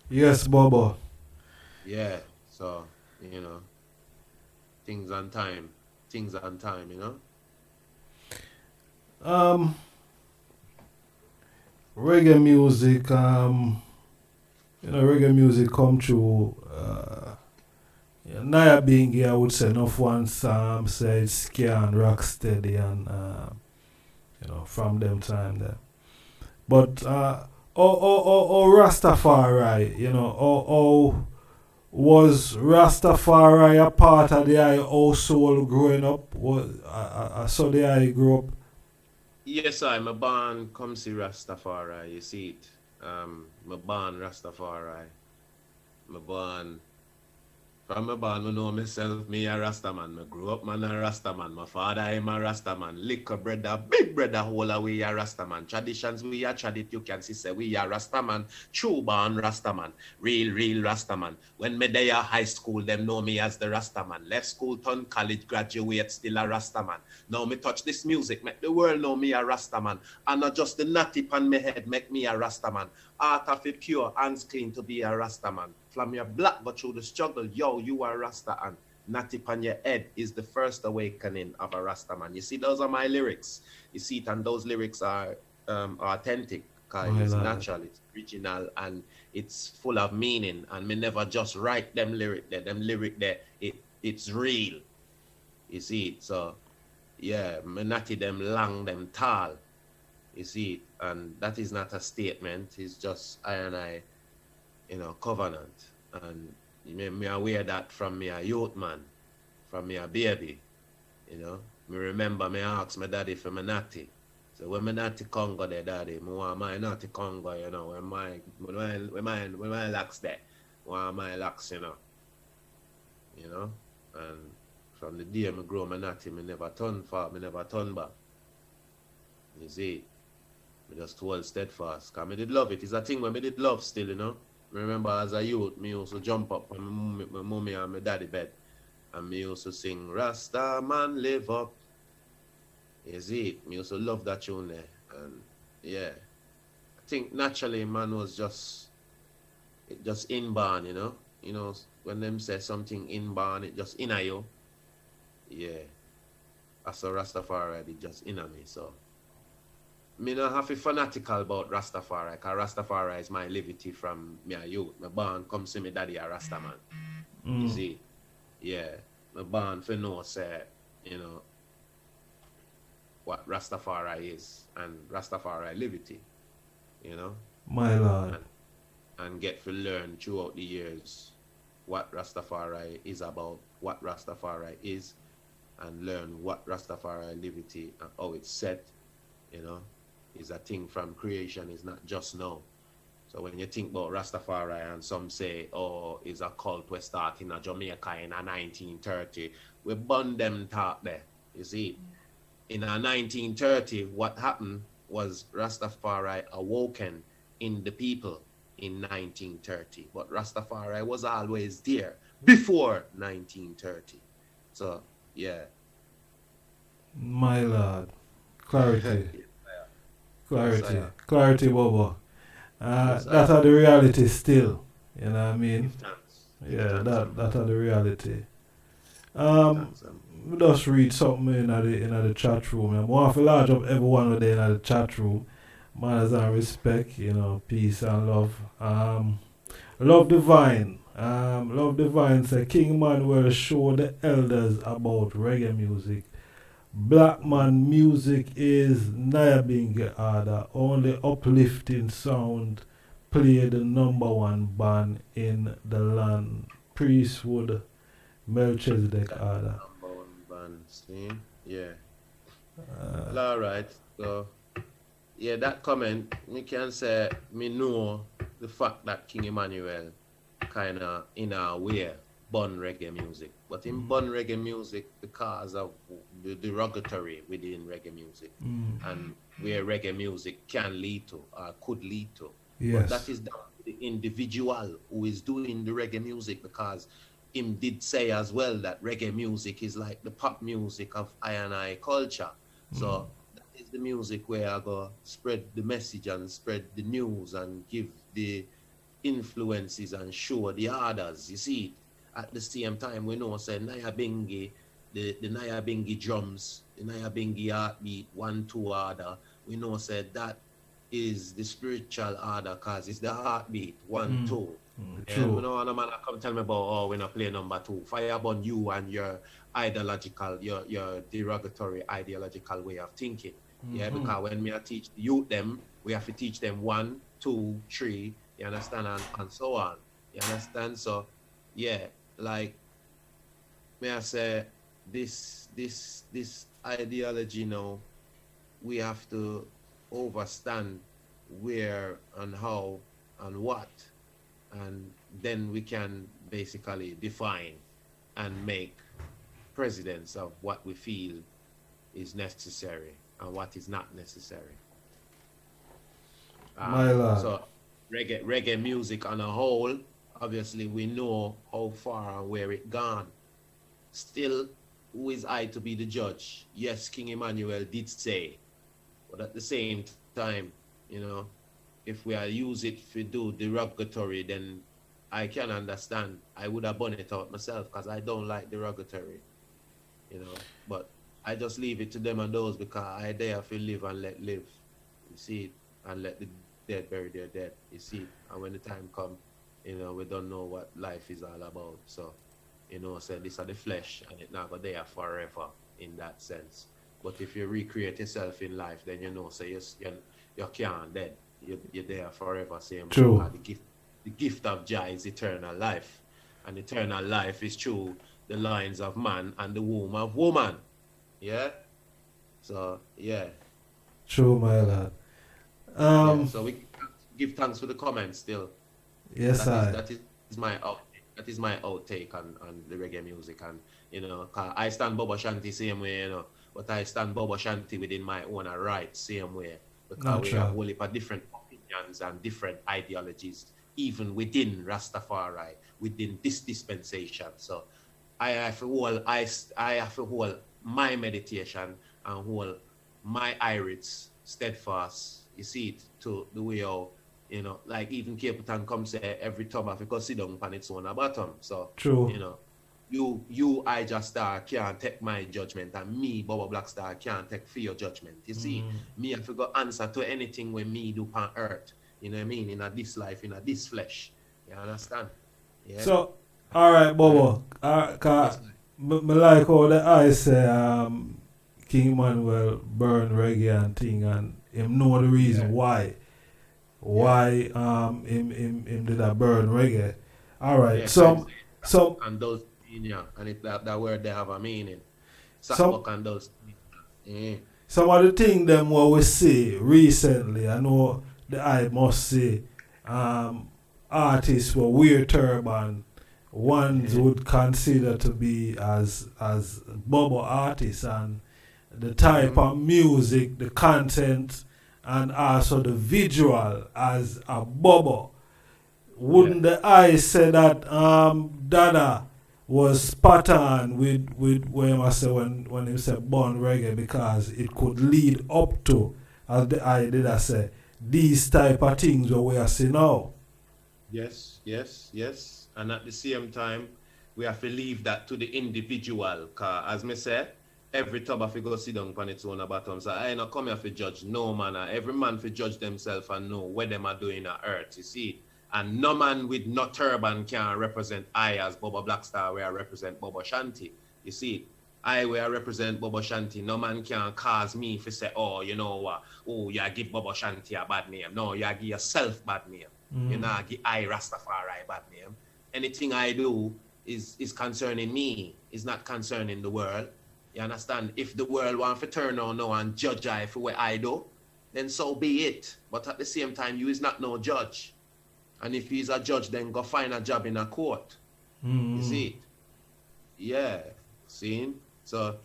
Yes, Bobo. Yeah, so, you know, things on time, you know. Reggae music, you know, reggae music come through. Naya being here, I would say, enough one said Ska and Rocksteady and you know, from them time there. But Rastafari, you know, Was Rastafari a part of the I household growing up? I saw the I grew up. Yes, I'm a born come see Rastafari, you see it. I'm born Rastafari. I'm born from my born, I know myself, me a Rastaman. I grew up man a Rastaman. My father am a Rastaman. Liquor brother, big brother, whole away a Rastaman. Traditions we a tradit, you can see say we a Rastaman. True born Rastaman. Real Rastaman. When me there high school, them know me as the Rastaman. Left school, turn college, graduate, still a Rastaman. Now me touch this music, make the world know me a Rastaman. And not just the natty on me head, make me a Rastaman. Art of it pure, hands clean to be a Rastaman. From your black but through the struggle, yo, you are Rasta, and natty on your head is the first awakening of a Rastaman. You see, those are my lyrics. You see it, and those lyrics are authentic, because it's natural, it's original, and it's full of meaning. And me never just write them lyric there. Them lyric there, it's real. You see it, so yeah, me natty them long, them tall. You see it, and that is not a statement. It's just I and I, covenant. And me aware that from me a youth man, from me a baby, Me remember me ask my daddy for my natty. So when my natty Congo there, daddy, me want my natty Congo, when my locks there, want my locks, And from the day me grow my natty, me never turn back. You see, me just hold steadfast. Cause me did love it. It's a thing when me did love still, Remember as a youth, me used to jump up on my mommy and my daddy bed. And me used to sing, Rasta man live up. You see it? Me used to love that tune there. And yeah. I think naturally man was just inborn, when them say something inborn, it just inna you. Yeah. As a Rastafari, it just inna me, so. Me not have to fanatical about Rastafari, because Rastafari is my liberty from me a youth. My born come see me daddy a Rastaman. You see? Yeah. My born for know say, what Rastafari is and Rastafari liberty. My lord. And get to learn throughout the years what Rastafari is about, what Rastafari is, and learn what Rastafari liberty and how it's set, is a thing from creation, is not just now. So when you think about Rastafari and some say, oh, it's a cult we start in Jamaica in 1930, we burn them talk there, you see. In 1930, what happened was Rastafari awoken in the people in 1930. But Rastafari was always there before 1930. So, yeah. My lord. Clarity. Clarity, Bobo. That are the reality still. You know what I mean? Yeah, that are the reality. We just read something in the chat room. I want to large up everyone there in the chat room. Manners and respect, peace and love. Love Divine. Love Divine say King Manuel show the elders about reggae music. Black man music is Nyabingi order. Only uplifting sound play the #1 band in the land. Priesthood Melchizedek order. #1 band, see? Yeah. All right. So, yeah, that comment, me can say, me know the fact that King Emmanuel kind of, in a way, born reggae music. But in born reggae music because of the derogatory within reggae music. And where reggae music can lead to, or could lead to. Yes. But that is down to the individual who is doing the reggae music, because him did say as well that reggae music is like the pop music of I&I culture. So that is the music where I go spread the message and spread the news and give the influences and show the others. You see, at the same time, we know say Nyabingi, the Nyabingi drums, the Nyabingi heartbeat, 1-2 order. We know say that is the spiritual order, because it's the heartbeat, 1-2. True. You know, no man come tell me about, oh, when I play #2, fire burn you and your ideological, your derogatory ideological way of thinking. Yeah, because when me teach the youth them, we have to teach them 1, 2, 3, you understand, and so on. You understand? So yeah, like may I say this ideology now, we have to understand where and how and what, and then we can basically define and make precedents of what we feel is necessary and what is not necessary. My lord. So reggae music on a whole, obviously we know how far and where it gone. Still, who is I to be the judge? Yes, King Emmanuel did say, but at the same time, you know, if we are use it to do derogatory, then I can understand. I would have burned it out myself because I don't like derogatory, you know. But I just leave it to them and those because I dare to live and let live. You see it, and let the dead bury their dead. You see, and when the time come, you know, we don't know what life is all about. So, you know, say this are the flesh, and it not go there forever in that sense. But if you recreate yourself in life, then you know, say you can't dead. You're there forever. Same. True. The gift of Jah is eternal life, and eternal life is through the lines of man and the womb of woman. Yeah. So yeah. True, my lad. Yeah, so we give thanks for the comments still. Yes, that is my outtake on the reggae music, and you know, 'cause I stand Bobo Shanti same way, you know, but I stand Bobo Shanti within my own right same way, because we have a whole heap of different opinions and different ideologies, even within Rastafari, within this dispensation. So I have to hold my meditation and hold my irids steadfast. You see it to the way how, you know, like even Capleton come say every time I go sit down on its own bottom. So true. You know, you Ijahstar can't take my judgment, and me, Bobo BlackStar, can't take for your judgment. You see, me have to go answer to anything when me do on earth. You know what I mean? In a this life, in a this flesh. You understand? Yeah. So, alright, Bobo. Cause me like how the eyes say King Emmanuel burn reggae and thing, and him know the reason why him did a burn reggae. Alright, Yeah, so and those and it, that word they have a meaning. So- And those. Yeah. some of the things them what we see recently, I know the I must say, artists were wear turban, ones would consider to be as Bobo artists, and the type of music, the content, and also the visual as a Bobo. Wouldn't the I say that Dada was spot on with what I say when he said born reggae, because it could lead up to, as the I did I say, these type of things what we are seeing now. Yes. And at the same time, we have to leave that to the individual. Cause as me say, every tub have to go sit down on its own bottom. So I ain't not come here to judge no man. Every man to judge themselves and know what them are doing on earth. You see. And no man with no turban can represent I as Bobo BlackStar, where I represent Bobo Shanti. You see, I where I represent Bobo Shanti, no man can cause me to say, oh, you know what, you give Bobo Shanti a bad name. No, you give yourself bad name. You know, give I Rastafari bad name. Anything I do is concerning me, is not concerning the world. You understand? If the world wants to turn on now and judge I for what I do, then so be it. But at the same time, you is not no judge. And if he's a judge, then go find a job in a court. You see? Yeah. See? So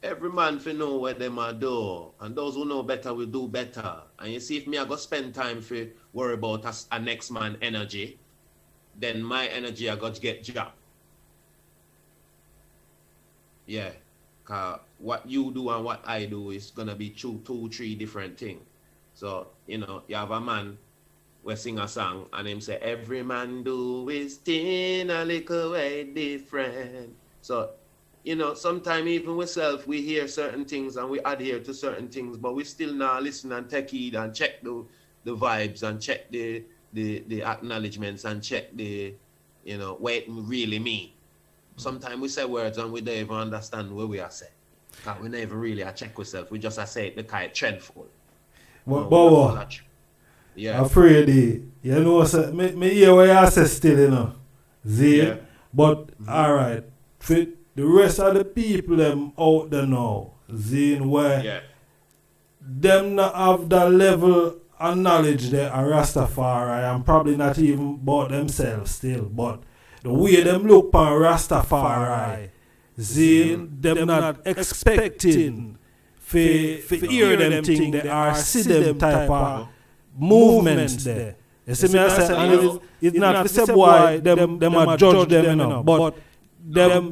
every man for know what them are do. And those who know better will do better. And you see, if me I go spend time for worry about a next man energy, then my energy I got to get job. Yeah. Cause what you do and what I do is gonna be two, three different things. So, you know, you have a man we sing a song and him say every man do his thing a little way different. So, you know, sometimes even ourselves we hear certain things and we adhere to certain things, but we still not listen and take heed and check the vibes and check the acknowledgements and check the, you know, what it really mean. Sometimes we say words and we don't even understand what we are saying. Cause we never really check ourselves. We just say it the kind of trendful. Bobo, yeah. afraid you know, so me hear what you say still, you know. See, But alright, for the rest of the people them out there now, seeing where Yeah. them not have that level of knowledge there are Rastafari and probably not even about themselves still, but the way them look upon Rastafari, seeing them not expecting for hear them thing there or see them type of movements there. You see me I say, and it's not to say boy them a judge them, you know, but them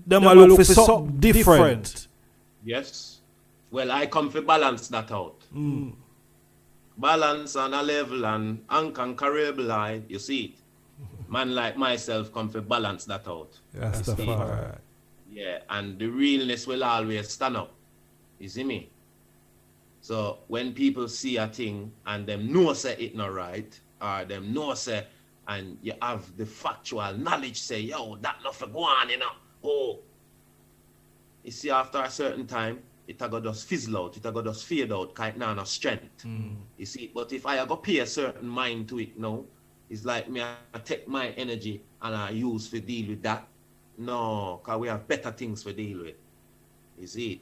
them a look for something different. Yes. Well, I come to balance that out. Balance on a level and unconquerable line, you see it. Man like myself come to balance that out. Rastafari. Yeah, and the realness will always stand up. You see me? So when people see a thing and them know say it not right, or them know say, and you have the factual knowledge say, yo, that not for go on, you know. Oh. You see, after a certain time, it a go just fizzle out, it a go just fade out, cause it now no strength. You see, but if I go pay a certain mind to it now, it's like me I take my energy and I use to deal with that. No, cause we have better things to deal with. You see?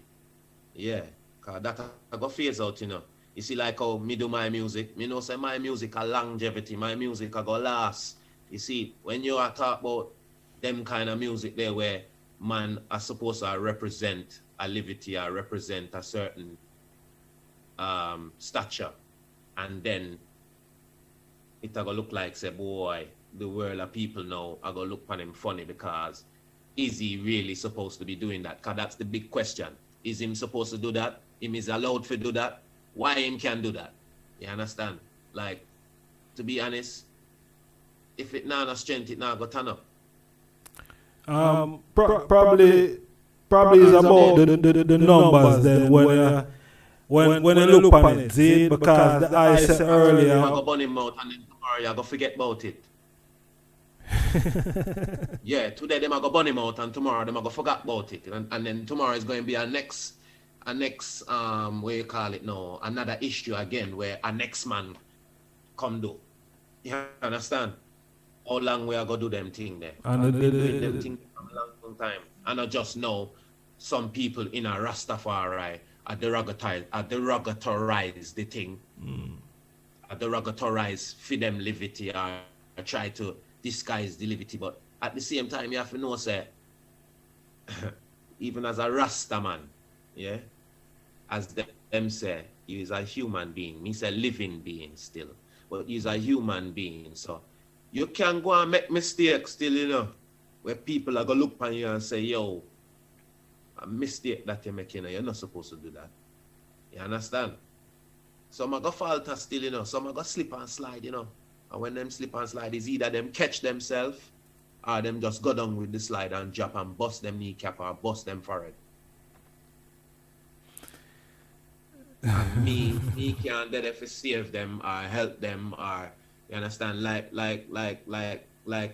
Yeah, cause that I go phase out, you know. You see, like how me do my music, me know say my music a longevity, my music a go last. You see, when you are talk about them kind of music there where man are supposed to represent a liberty or represent a certain stature, and then it a go look like say, boy, the world of people now are gonna look upon him funny because is he really supposed to be doing that? Because that's the big question. Is him supposed to do that? Him is allowed to do that? Why him can do that? You understand? Like, to be honest, if it not a strength, it not go turn up. Probably is about the numbers then when you look on it, see, because the I said earlier. I go burn him out and then tomorrow you go forget about it. Yeah, today them I go burn him out and tomorrow them I go forget about it, and then tomorrow is going to be a next what you call it now, another issue again where a next man come do. You understand? How long we are gonna do them thing there? And them thing for a long time. And I just know some people in a Rastafari are derogatorize the thing. Derogatorize for them liberty or try to disguise the liberty, but at the same time you have to know say even as a Rasta man, yeah, as them say, he is a human being. He's a living being still, but he's a human being. So you can go and make mistakes still, you know, where people are gonna look on you and say, yo, a mistake that you're making, you're not supposed to do that. You understand? Some are gonna falter still, you know, some are gonna slip and slide, you know. And when them slip and slide, is either them catch themselves or them just go down with the slide and drop and bust them kneecap or bust them forehead. And me can't do that to save them or help them or, you understand, like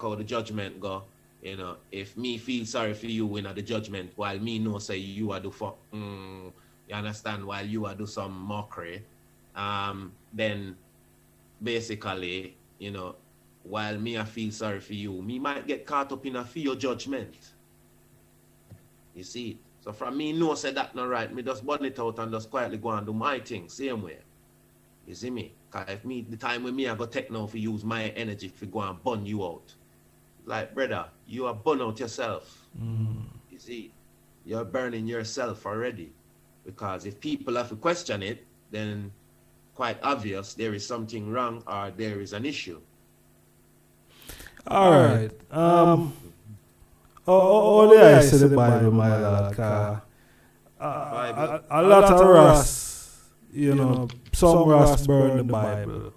how the judgment go, you know, if me feel sorry for you in the judgment while me know say you are do for you understand, while you are do some mockery, then basically, you know, while me I feel sorry for you, me might get caught up in a fear judgment. You see? So from me know say that not right, me just burn it out and just quietly go and do my thing, same way. You see me? Cause if me, the time when me I go take now for use my energy to go and burn you out. Like, brother, you are burn out yourself. You see? You're burning yourself already. Because if people have to question it, then quite obvious there is something wrong or there is an issue. All right. All the I say the Bible, my lord. A lot of Ras, you know, some Ras burn the Bible.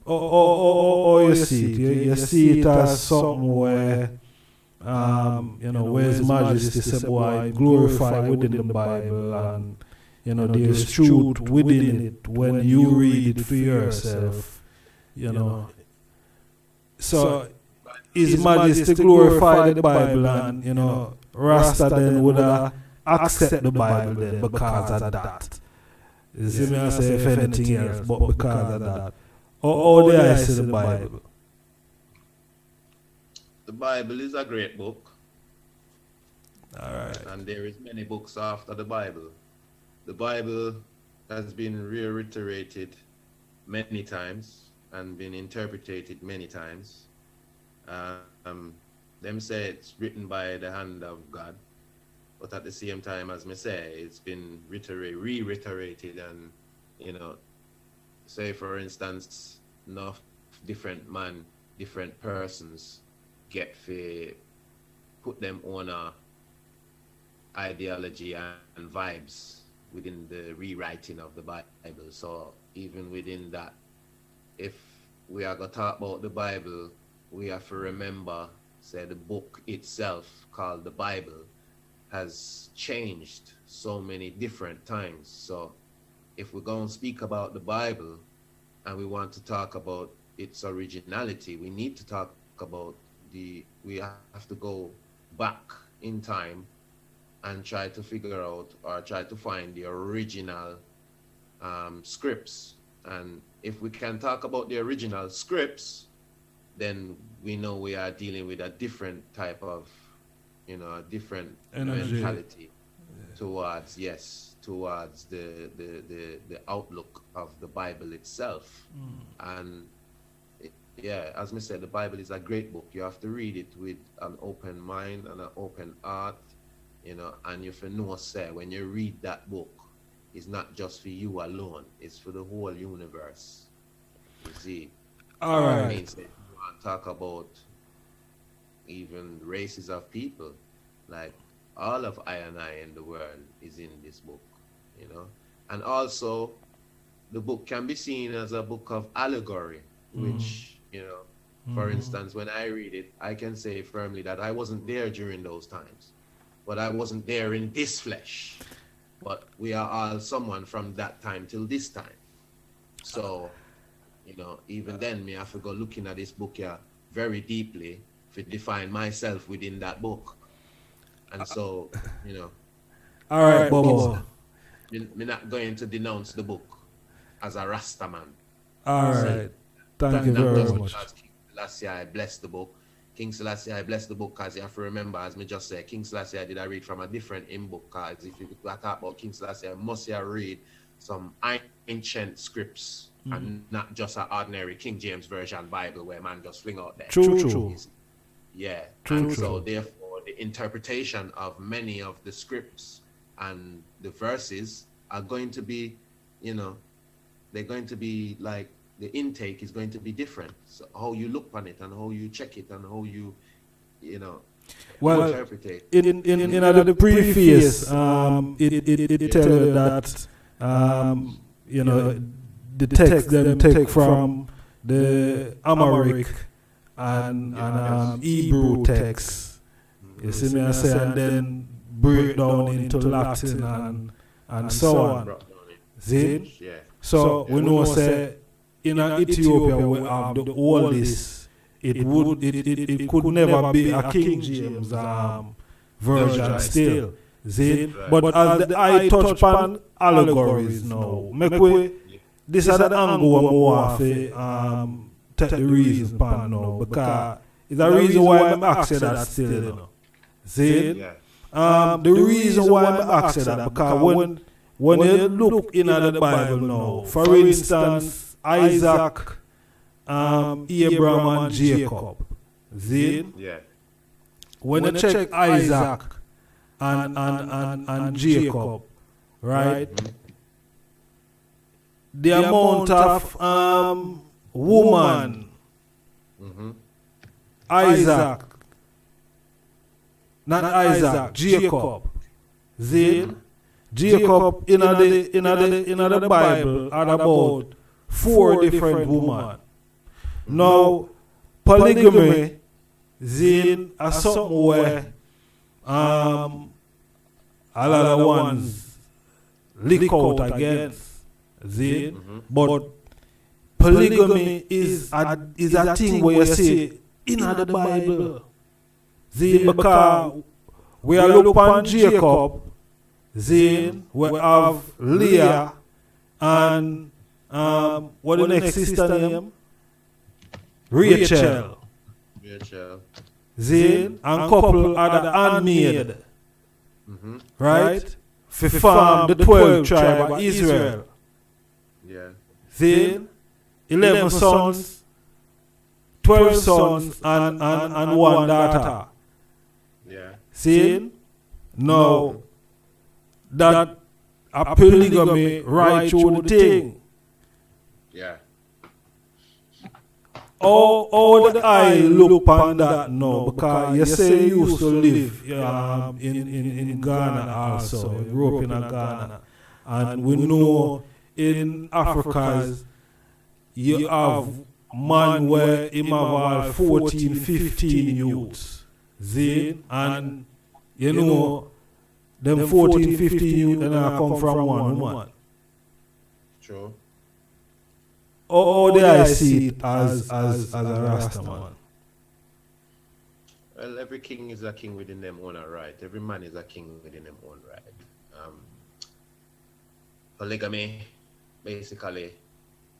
You see it. You see it as something where, you know, where His Majesty said, boy, glorify within the Bible, and, you know, there's truth within it when you read it for yourself, you know. So, His Majesty glorify the Bible, and, you know, Rasta then would accept the Bible then because of that. You see me, I say if anything else, but because of that. How do I see the Bible? The Bible is a great book. Alright. And there is many books after the Bible. The Bible has been reiterated many times and been interpreted many times. Them say it's written by the hand of God, but at the same time, as me say, it's been reiterated, and say for instance, enough different persons get to put them on a ideology and vibes within the rewriting of the Bible. So even within that, if we are going to talk about the Bible, we have to remember, say, the book itself called the Bible has changed so many different times. So if we're going to speak about the Bible and we want to talk about its originality, we need to talk about we have to go back in time and try to figure out or try to find the original scripts. And if we can talk about the original scripts, then we know we are dealing with a different type of, a different energy, mentality towards the outlook of the Bible itself. And yeah, as I said, the Bible is a great book. You have to read it with an open mind and an open heart, and if you know, say, when you read that book, it's not just for you alone, it's for the whole universe. You see? All right. It means that you want to talk about even races of people, like all of I and I in the world is in this book, And also, the book can be seen as a book of allegory, which, for instance, when I read it, I can say firmly that I wasn't there during those times, but I wasn't there in this flesh. But we are all someone from that time till this time. So, even then, me have to go looking at this book here very deeply to define myself within that book. And so, All right, Bobo. Me not going to denounce the book as a Rasta man. All right. Thank you very much. King Selassie, I bless the book. King Selassie, I bless the book, because you have to remember, as me just said, King Selassie, I did read from a different book, because if you talk about King Selassie, I must read some ancient scripts and not just an ordinary King James Version Bible where man just fling out there. True. Yeah. True. So therefore, the interpretation of many of the scripts and the verses are going to be, they're going to be like, the intake is going to be different. So how you look on it and how you check it and how you interpret it. In the preface, it tells you that the text them take from the Amharic and Hebrew text. You see me I say, and then break down into Latin and so on. See? Yeah. So we know say in Ethiopia we have the oldest. It could never be a King James version still. See? Right. But as the eye touch upon allegories now, this is the angle we want to take the reason upon now, because it's a reason why I'm asking that still. See? Yeah. The reason why I'm asking that, because when you look in the Bible now, for instance, Isaac, Abraham and Jacob. See? Yeah. When you check Isaac and Jacob, right? The amount of woman, Isaac, not Isaac, Jacob. See? Jacob in the Bible had about 4 different women. Now, polygamy is something where a lot of ones lick out against. But polygamy is a thing where you see in the Bible. Because we are looking upon Jacob, we have Leah and What the next sister name? Rachel. Rachel. Zane and couple other handmaid. Right? For farm the 12 tribe of Israel. Yeah. Zane, 11 sons, 12 sons and one daughter. Yeah. See? Now, that a polygamy right through the thing. Yeah. All the I look on that now, because you say you used to live in Ghana also, you grew up in Ghana. And we know in Africa, you have man where him have all 14, 15 youths. See? And you know, them 14, 15 youths and I come from one woman. True. Or do I see it as a Rasta man? Well, every king is a king within them own right. Every man is a king within them own right. Polygamy, basically,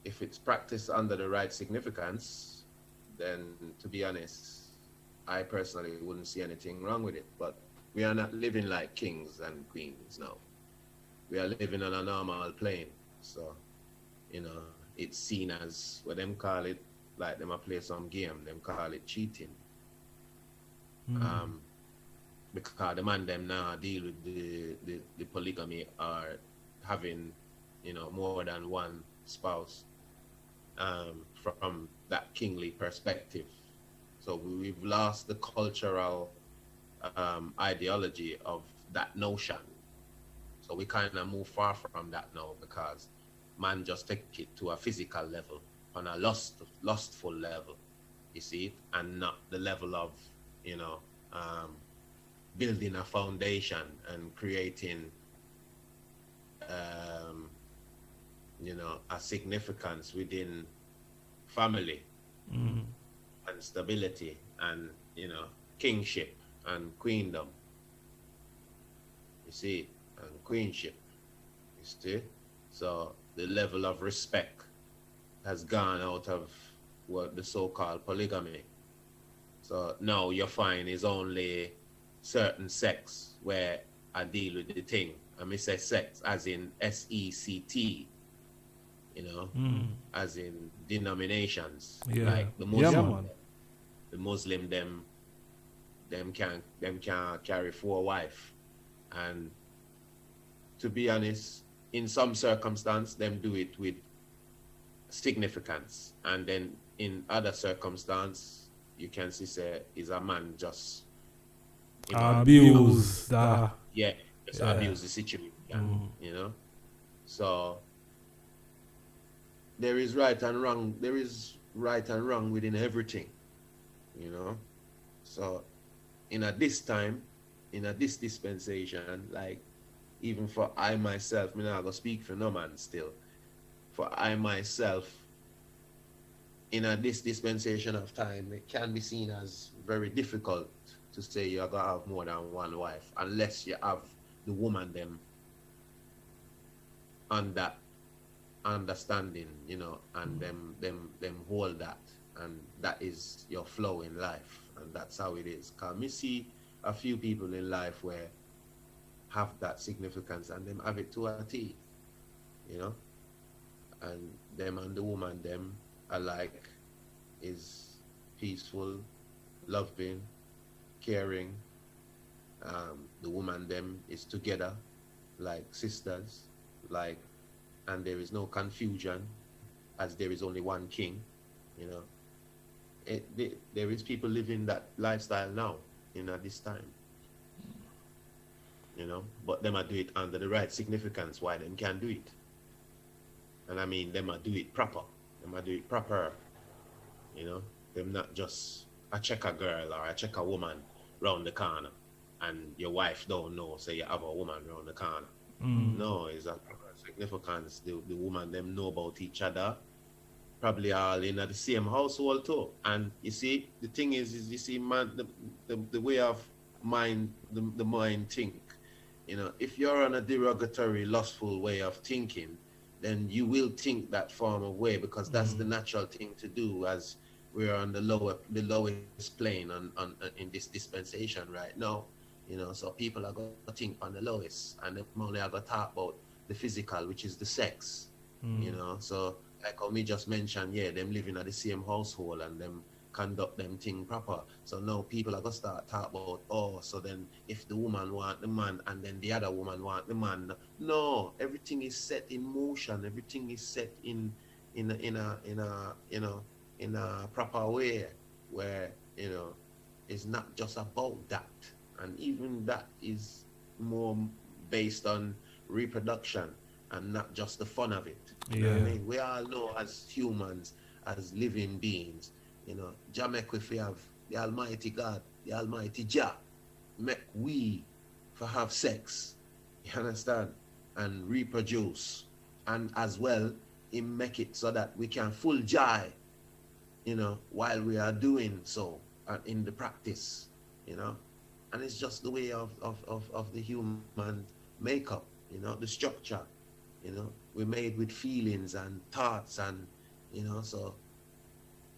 if it's practiced under the right significance, then to be honest, I personally wouldn't see anything wrong with it. But we are not living like kings and queens now. We are living on a normal plane. So, you know, it's seen as what them call it, like them a play some game, them call it cheating. Because the man them now deal with the polygamy or having, you know, more than one spouse from that kingly perspective. So we've lost the cultural ideology of that notion. So we kind of move far from that now because man just take it to a physical level, on a lustful level, you see it, and not the level of, you know, building a foundation and creating, you know, a significance within family and stability and, you know, kingship and queendom, you see, and queenship, you see. So the level of respect has gone out of what the so-called polygamy. So now you find is only certain sex where I deal with the thing. I mean say sex as in SECT, you know, as in denominations. Yeah. Like the Muslim, the Muslim them can carry 4 wives. And to be honest, in some circumstance, them do it with significance, and then in other circumstance, you can see say is a man just abuse that. Abuse the situation, you know. So there is right and wrong. There is right and wrong within everything, you know. So in this dispensation, like. Even for I myself, I'm not going to speak for no man still. For I myself, in this dispensation of time, it can be seen as very difficult to say you're going to have more than one wife, unless you have the woman them on that understanding, you know, and them hold that. And that is your flow in life. And that's how it is. Because me see a few people in life where have that significance and them have it to a T, you know, and them and the woman them alike is peaceful, loving, caring. The woman them is together like sisters, like, and there is no confusion as there is only one king, you know. There is people living that lifestyle now, you know, this time. You know, but them are do it under the right significance why them can do it. And I mean them are do it proper. Them are do it proper. You know, them not just a check a girl or a check a woman round the corner and your wife don't know, say you have a woman round the corner. No, it's a proper significance. The woman them know about each other. Probably all in the same household too. And you see, the thing is you see man the way of mind the mind think. You know, if you're on a derogatory, lustful way of thinking, then you will think that form of way, because that's the natural thing to do, as we're on the lowest plane on in this dispensation right now. You know, so people are going to think on the lowest, and them only are going to talk about the physical, which is the sex. You know, so like how me just mentioned, yeah, them living at the same household and them conduct them thing proper. So now people are gonna start talk about, oh, so then if the woman want the man and then the other woman want the man. No, everything is set in motion. Everything is set in a proper way, where, you know, it's not just about that. And even that is more based on reproduction and not just the fun of it. You know what I mean? We all know as humans, as living beings, you know, Jah make we have the Almighty God, the Almighty Jah, make we for have sex, you understand, and reproduce, and as well, He make it so that we can full joy, you know, while we are doing so in the practice, you know, and it's just the way of the human makeup, you know, the structure. You know, we're made with feelings and thoughts, and, you know, so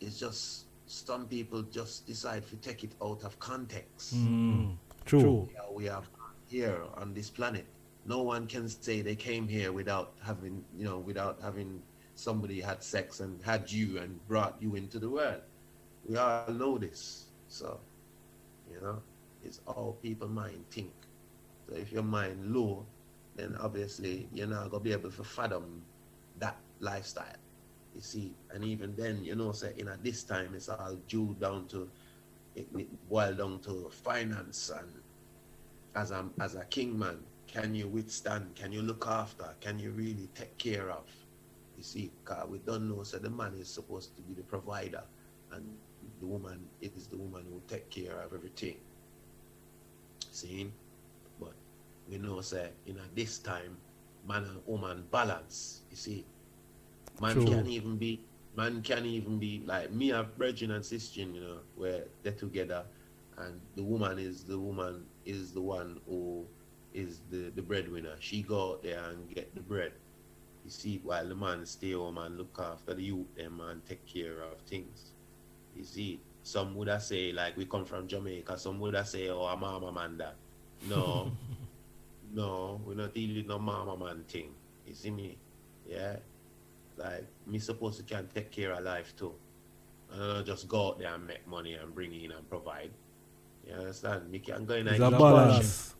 it's just some people just decide to take it out of context. True. Yeah, we are here on this planet. No one can say they came here without having, you know, without having somebody had sex and had you and brought you into the world. We all know this. So, you know, it's all people mind think. So if your mind low, then obviously you're not gonna be able to fathom that lifestyle. You see, and even then, you know, say in this time it's all due down to it boil down to finance, and as a king man, can you withstand? Can you look after? Can you really take care of? You see, cause we don't know. So the man is supposed to be the provider, and the woman, it is the woman who take care of everything. See, but we know, say, this time, man and woman balance. You see, man can't even be like me and brethren and sister, you know, where they're together, and the woman is the one who is the breadwinner. She go out there and get the bread. You see, while the man stay home and look after the youth them and take care of things. You see, some would have say, like, we come from Jamaica, some would have say, oh, a mama man that. No, no, we're not dealing with no mama man thing. You see me? Yeah? Like, me supposed to can take care of life too. And not just go out there and make money and bring in and provide. You understand? Me can go in and balance.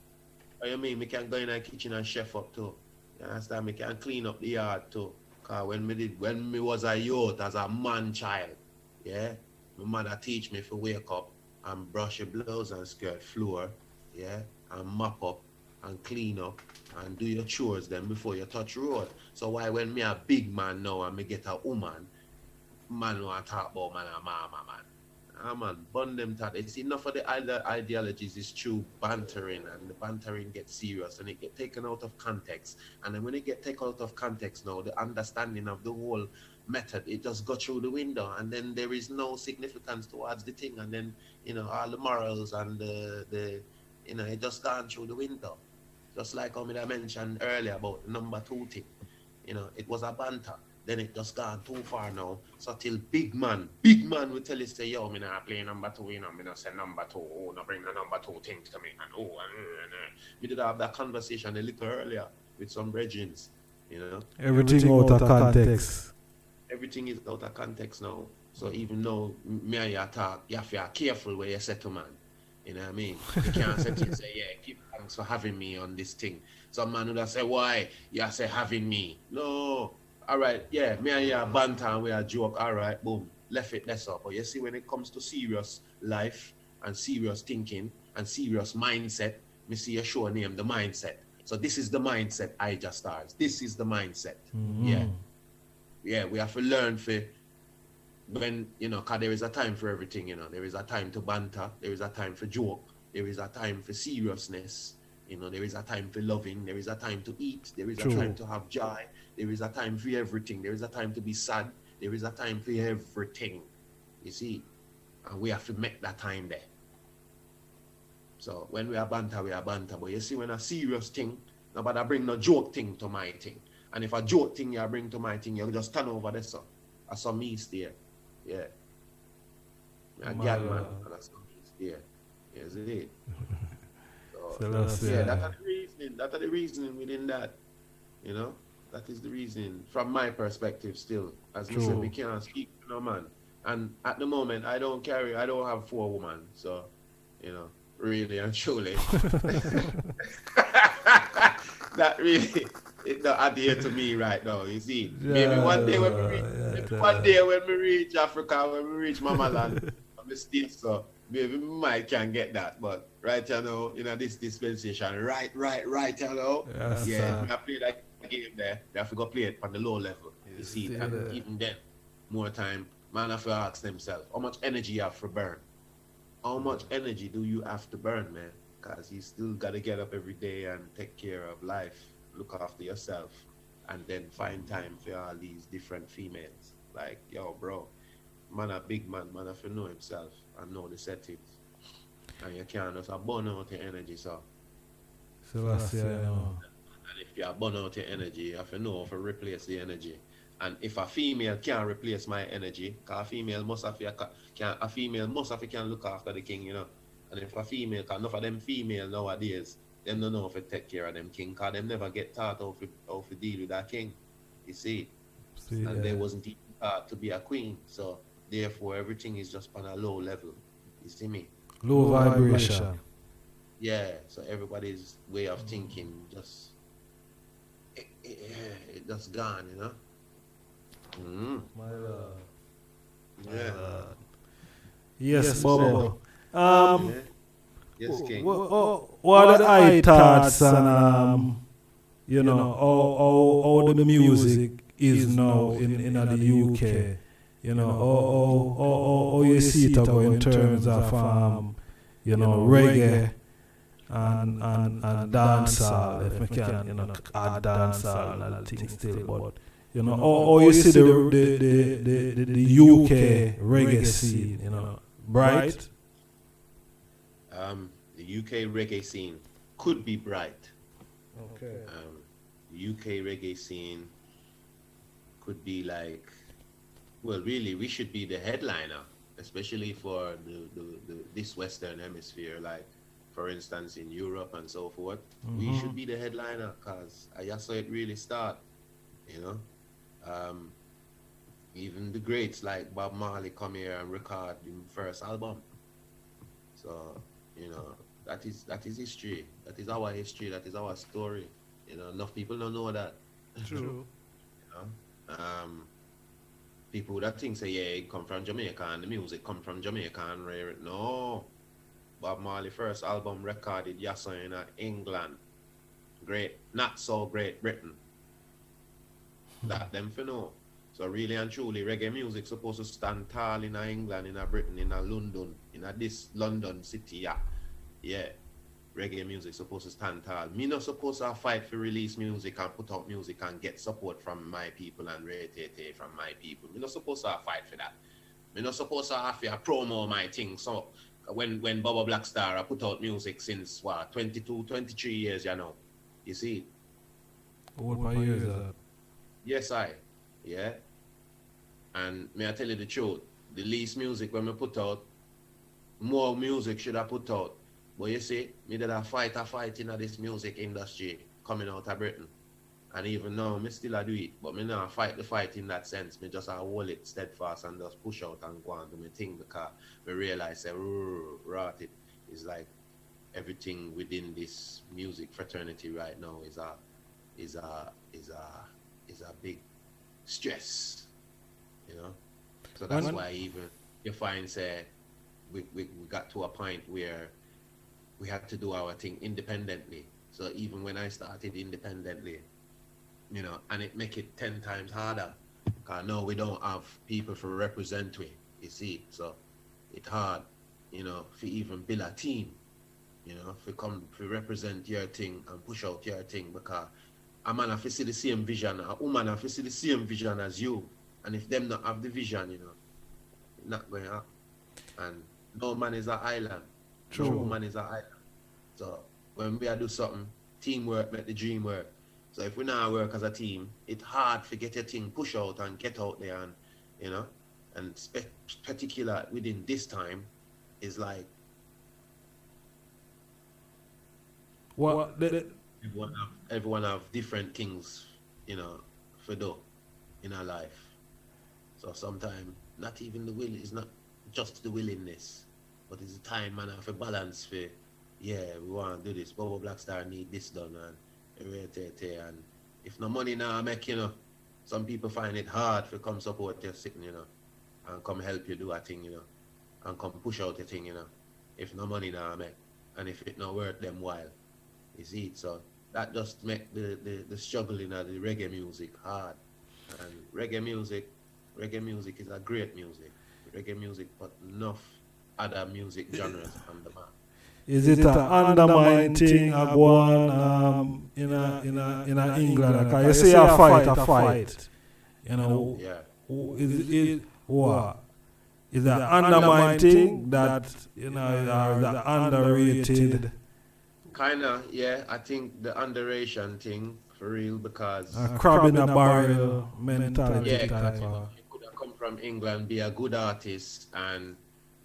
What you mean? Me can go in the kitchen and chef up too. You understand? Me can clean up the yard too. Cause when me was a youth, as a man child, yeah, my mother teach me to wake up and brush your blouse and skirt floor, yeah, and mop up and clean up and do your chores then before you touch road. So why when me a big man now and me get a woman, man want to talk about man and mama man. Man, burn them that. It's enough of the ideologies is true bantering, and the bantering gets serious and it get taken out of context. And then when it get taken out of context now, the understanding of the whole method, it just go through the window, and then there is no significance towards the thing, and then, you know, all the morals and the you know, it just gone through the window. Just like I mentioned earlier about the number 2 thing. You know, it was a banter. Then it just gone too far now. So till big man will tell you, say, yo, me not play number 2, you know, me not say number 2, oh, not bring the number 2 things to me, and we did have that conversation a little earlier with some brethren, you know. Everything out of context. Everything is out of context now. So even though me and you talk, you have to be careful where you say to man. You know what I mean? You can't sit and say, yeah, keep thanks for having me on this thing. Some man would have say, why? You say having me. No. All right, yeah, me and you are banter and we are joke. All right, boom, left it, that's up. But you see, when it comes to serious life and serious thinking and serious mindset, me see a show name, The Mindset. So this is the mindset, Ijahstars. This is the mindset. Yeah. Yeah, we have to learn for when, you know, because there is a time for everything, you know. There is a time to banter, there is a time for joke, there is a time for seriousness, you know, there is a time for loving, there is a time to eat, there is a time to have joy, there is a time for everything, there is a time to be sad, there is a time for everything, you see, and we have to make that time there. So when we are banter, but you see, when a serious thing, nobody bring no joke thing to my thing. And if a joke thing you bring to my thing, you just stand over there, so I saw me stay. Yeah. I get man, and I saw me stay. Yes, it is. So yeah, that's the reasoning. That's the reasoning within that. You know, that is the reasoning from my perspective. Still, as I said, we can't speak to no man. And at the moment, I don't have 4 women. So, you know, really and truly, that really it don't adhere to me right now. You see, maybe one day when we reach Africa, when we reach Mama Land, I'm still so. Maybe we might can get that, but right now, this dispensation, right, you know. I play that game there. They have to go play it on the low level. You see, and even then, more time, man have to ask themselves, how much energy you have to burn? How much energy do you have to burn, man? Because you still got to get up every day and take care of life, look after yourself, and then find time for all these different females. Like, yo, bro, man a big man have to know himself and know the settings. And you can't just burn out your energy, so. And if you burn out your energy, you have to know how to replace the energy. And if a female can't replace my energy, because a female must have can look after the king, you know. And if a female, because enough of them female nowadays, them don't know how to take care of them king, because them never get taught how to deal with that king. You see? And they wasn't even taught to be a queen. So therefore everything is just on a low level. You see me? Low vibration. Yeah, so everybody's way of thinking just it just gone, you know. My lord. Yeah. Yes, Bobo. Yes, King. What are the eye thoughts and you know how the music is now in the UK? You know, how you see it go in terms of you know, reggae and dancehall, if we can, you know, add dancehall and other things still, but you know, how you see the UK reggae scene, you know, bright? The UK reggae scene could be bright. Okay. The UK reggae scene could be like, well, really, we should be the headliner, especially for this Western hemisphere, like, for instance, in Europe and so forth. We should be the headliner, because I just saw it really start, you know. Even the greats like Bob Marley come here and record the first album. So, you know, that is history. That is our history. That is our story. You know, enough people don't know that. True. You know? People that think say, yeah, it come from Jamaica and the music come from Jamaica and rare it. No. Bob Marley first album recorded in England. Great, not so Great Britain. That them for know. So really and truly, reggae music supposed to stand tall in England, in Britain, in London, in this London city, yeah. Yeah. Reggae music supposed to stand tall. Me not supposed to fight for release music and put out music and get support from my people and rate from my people. Me not supposed to fight for that. Me not supposed to have to promo my thing. So when Bobo BlackStar I put out music since 22, 23 years, you know. You see? What years is that? Yes, yeah. And may I tell you the truth, the least music when we put out, more music should I put out. But you see, me did a fight in this music industry coming out of Britain. And even now, me still do it. But me not fight the fight in that sense. Me just hold it steadfast and just push out and go on do my thing, because me realize that it is like everything within this music fraternity right now is a big stress, you know. So that's why even you find say we got to a point where we had to do our thing independently. So even when I started independently, you know, and it make it 10 times harder, because now we don't have people to represent we, you see. So it's hard, you know, for even build a team, you know, to represent your thing and push out your thing, because a man have to see the same vision, a woman have to see the same vision as you. And if them not have the vision, you know, it's not going to happen. And no man is an island. True. No woman is an island. So when we do something, teamwork make the dream work. So if we now work as a team, it's hard to get your thing push out and get out there, and you know, and particular within this time is like What everyone have different things, you know, for do in our life. So sometimes not even the will is not just the willingness, but it's the time man have a balance for, yeah, we want to do this. Bobo BlackStar need this done, and if no money now make, you know, some people find it hard to come support your sitting, you know, and come help you do a thing, you know, and come push out your thing, you know. If no money now make, and if it not worth them while, you see it. So that just make the struggling of the reggae music hard. And reggae music is a great music. Reggae music, but enough other music genres on the map. is it an undermine thing I go on in England? Like you say a fight, you know. Yeah. Is what? Is an undermine thing that, you know, are the underrated? Kinda, yeah. I think the underration thing for real, because Crab in a barrel mentality. yeah, type because, you know, of. you could have come from England, be a good artist, and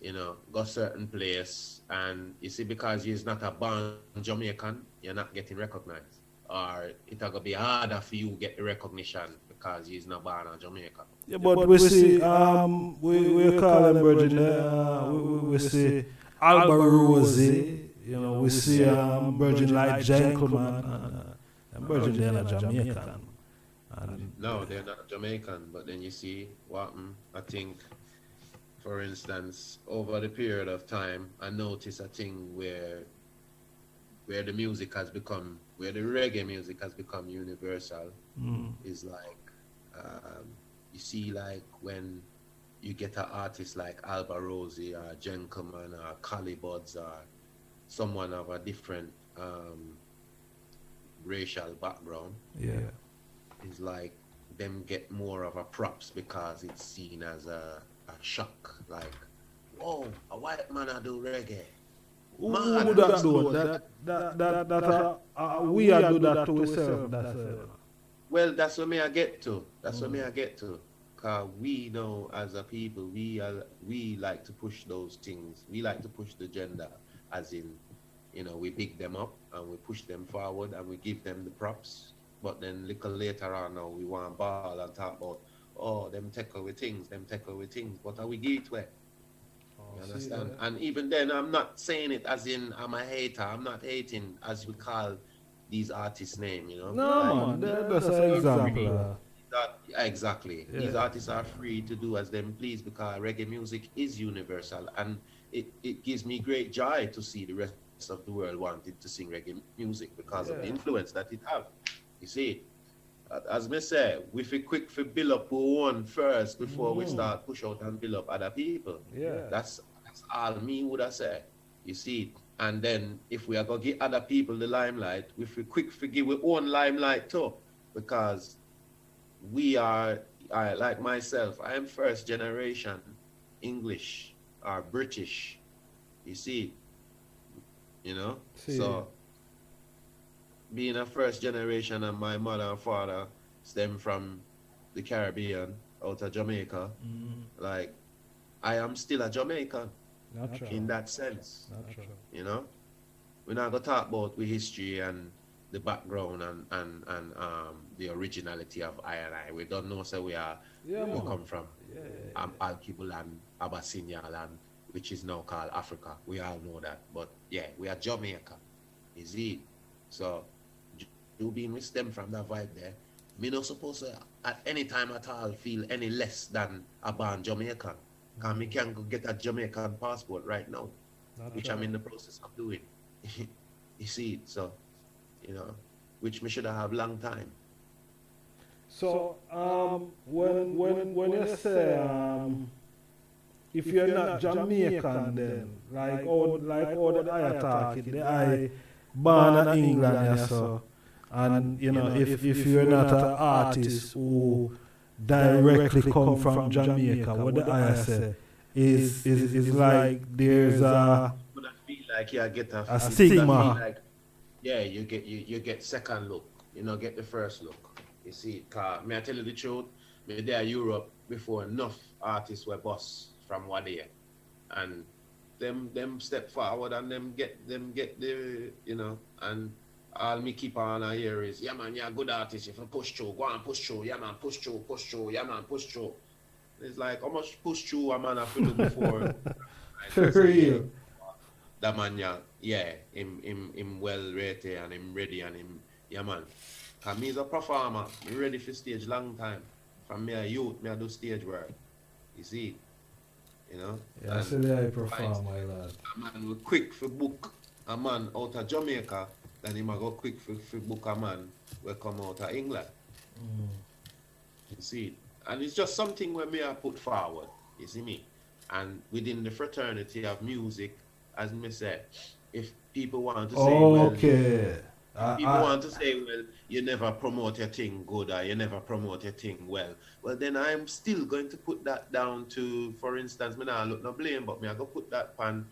you know, go certain place, and you see, because you're not a born Jamaican, you're not getting recognized, or it'll gonna be harder for you to get the recognition because you're not born in Jamaica. Yeah, but we see, we call him Virgin, we see Alba Rose, you know, we see Virgin like Gentleman, and Virgin they're not Jamaican. And No, they're not Jamaican, but then you see what I think, for instance, over the period of time, I noticed a thing where the music has become, where the reggae music has become universal, is like, you see, like when you get an artist like Alba Rosie or Gentleman or Calibuds or someone of a different racial background, yeah. it's like them get more of a props because it's seen as a shock. Like, whoa, a white man I do reggae. Who Man, would that do? We are do that to ourselves. Well, that's what me I get to. That's what me I get to. Cause we know as a people, we like to push those things. We like to push the gender, as in, you know, we pick them up and we push them forward and we give them the props. But then little later on now we want ball and talk about, oh, them take away things. What are we give to it? You understand? And even then, I'm not saying it as in I'm a hater. I'm not hating, as we call these artists' name, you know. No, man, that's an example. Exactly. Yeah. These artists are free to do as them please because reggae music is universal, and it gives me great joy to see the rest of the world wanted to sing reggae music because of the influence that it have. You see, as me say, we feel quick for build up one first before we start push out and build up other people. Yeah. That's all me would have said. You see, and then if we are gonna give other people the limelight, we feel quick for give our own limelight too, because we are, like myself, I am first generation English or British. You see, you know, so being a first generation, and my mother and father stem from the Caribbean, out of Jamaica, like I am still a Jamaican in that sense. You know, we're not gonna talk about the history and the background and the originality of I and I. We don't know, so we come from Al-Kibble land, Abyssinia land, which is now called Africa. We all know that, but yeah, we are Jamaica. Is it? So you being with them from that vibe there, me not supposed to at any time at all feel any less than a born Jamaican. Because me can go get a Jamaican passport right now, which I'm in the process of doing. You see it? So, you know, which me should have long time. So when you say if you're not Jamaican, then like all that I talking, the I born in England, yeah, so, and you know, if you're not an artist who directly come from Jamaica, what the I say is like there's a But I feel like you get a stigma. like, yeah, you get second look. you know, get the first look. You see, cause may I tell you the truth, me there Europe before enough artists were boss from what there. And them step forward and them get the, you know, and all me keep on here is, yeah man, you're a good artist, if you push through, go and push through, yeah man, push through, yeah man, push through. It's like how much push through a man have to do before. For real. That man, yeah, him well rated and him ready and him, yeah man. Cause me is a performer, me ready for stage long time. From me a youth, me I do stage work. You see, you know. Yeah, I see the high performer, my lad. A man will quick for book a man out of Jamaica, then he might go quick for book a man will come out of England. You see, and it's just something where me I put forward. You see me, and within the fraternity of music, as me said, if people want to say, Okay. people want to say, well, you never promote your thing good or you never promote your thing well. Well, then I'm still going to put that down to, for instance, me now look no blame, but me I go put that pan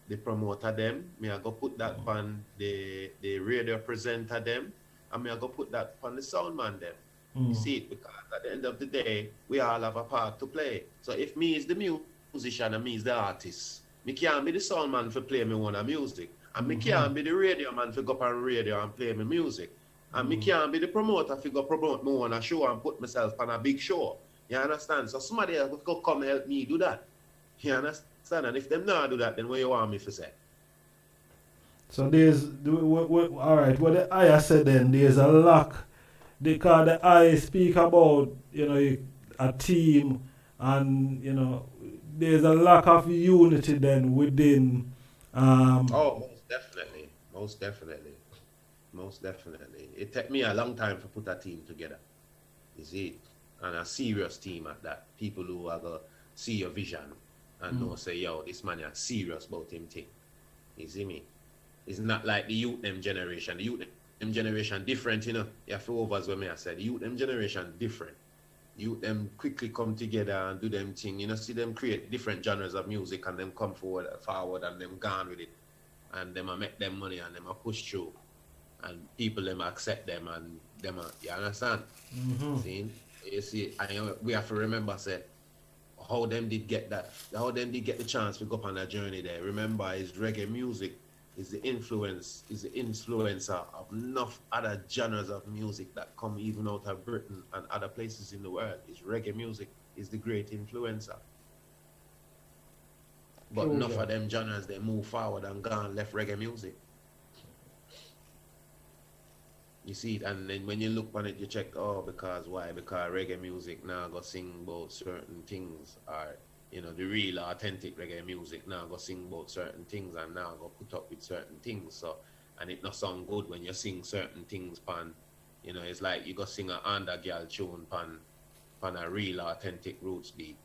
the promoter them, me I go put that pan the radio presenter them, and me I go put that pan the sound man them. You see it, because at the end of the day, we all have a part to play. So if me is the musician and me is the artist, me can't be the sound man for play me one of music. And me can't be the radio man for go up on radio and play me music. And me can't be the promoter for go promote me on a show and put myself on a big show. You understand? So somebody else will come help me do that. You understand? And if them not do that, then what you want me to say? So there's, all right, what the I said then, there's a lack. Because the I speak about, you know, a team and, you know, there's a lack of unity then within. Oh, most definitely. It took me a long time to put a team together. You see, and a serious team at that. People who are gonna see your vision and know say, yo, this man is serious about him thing. You see me? It's not like the youth them generation. The youth them generation different, you know. You have to overs when I said the youth them generation different. Youth them quickly come together and do them thing. You know, see them create different genres of music and them come forward and them gone with it. And them make them money and them push through. And people them accept them and them you understand? See? You see, we have to remember say how them did get the chance to go up on that journey there. Remember, is reggae music is the influencer of enough other genres of music that come even out of Britain and other places in the world. Is reggae music is the great influencer. But enough of them genres they move forward and gone left reggae music. You see it, and then when you look on it, you check, because why? Because reggae music now go sing about certain things, or you know, the real authentic reggae music now go sing about certain things and now go put up with certain things. So, and it not sound good when you sing certain things pan, you know, it's like you go sing a under girl tune pan a real authentic roots beat.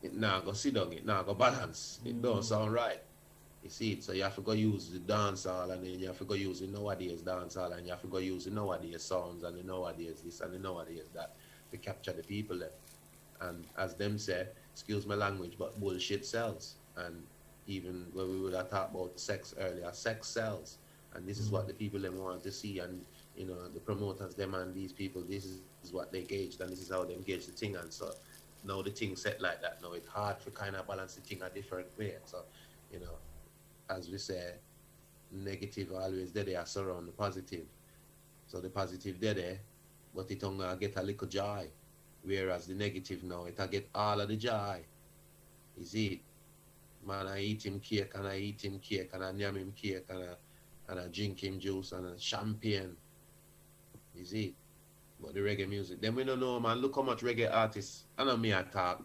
It now go sit down, it now go balance. It don't sound right. You see it, so you have to go use the dance hall and then you have to go use the nowadays dance hall and you have to go use the nowadays sounds and the nowadays this and the nowadays that to capture the people there. And as them said, excuse my language, but bullshit sells. And even when we would have talked about sex earlier, sex sells. And this is what the people them want to see. And you know, the promoters, them and these people, this is what they gauged and this is how they engage the thing. And so now the thing set like that. Now it's hard to kind of balance the thing a different way. So, you know, as we say, negative always there surround the positive. So the positive there, but it only get a little joy. Whereas the negative now, it get all of the joy. You see it? Man, I eat him cake and I eat him cake and I yam him cake and I drink him juice and a champagne. You see it? But the reggae music. Then we don't know, man. Look how much reggae artists. I know me I talk.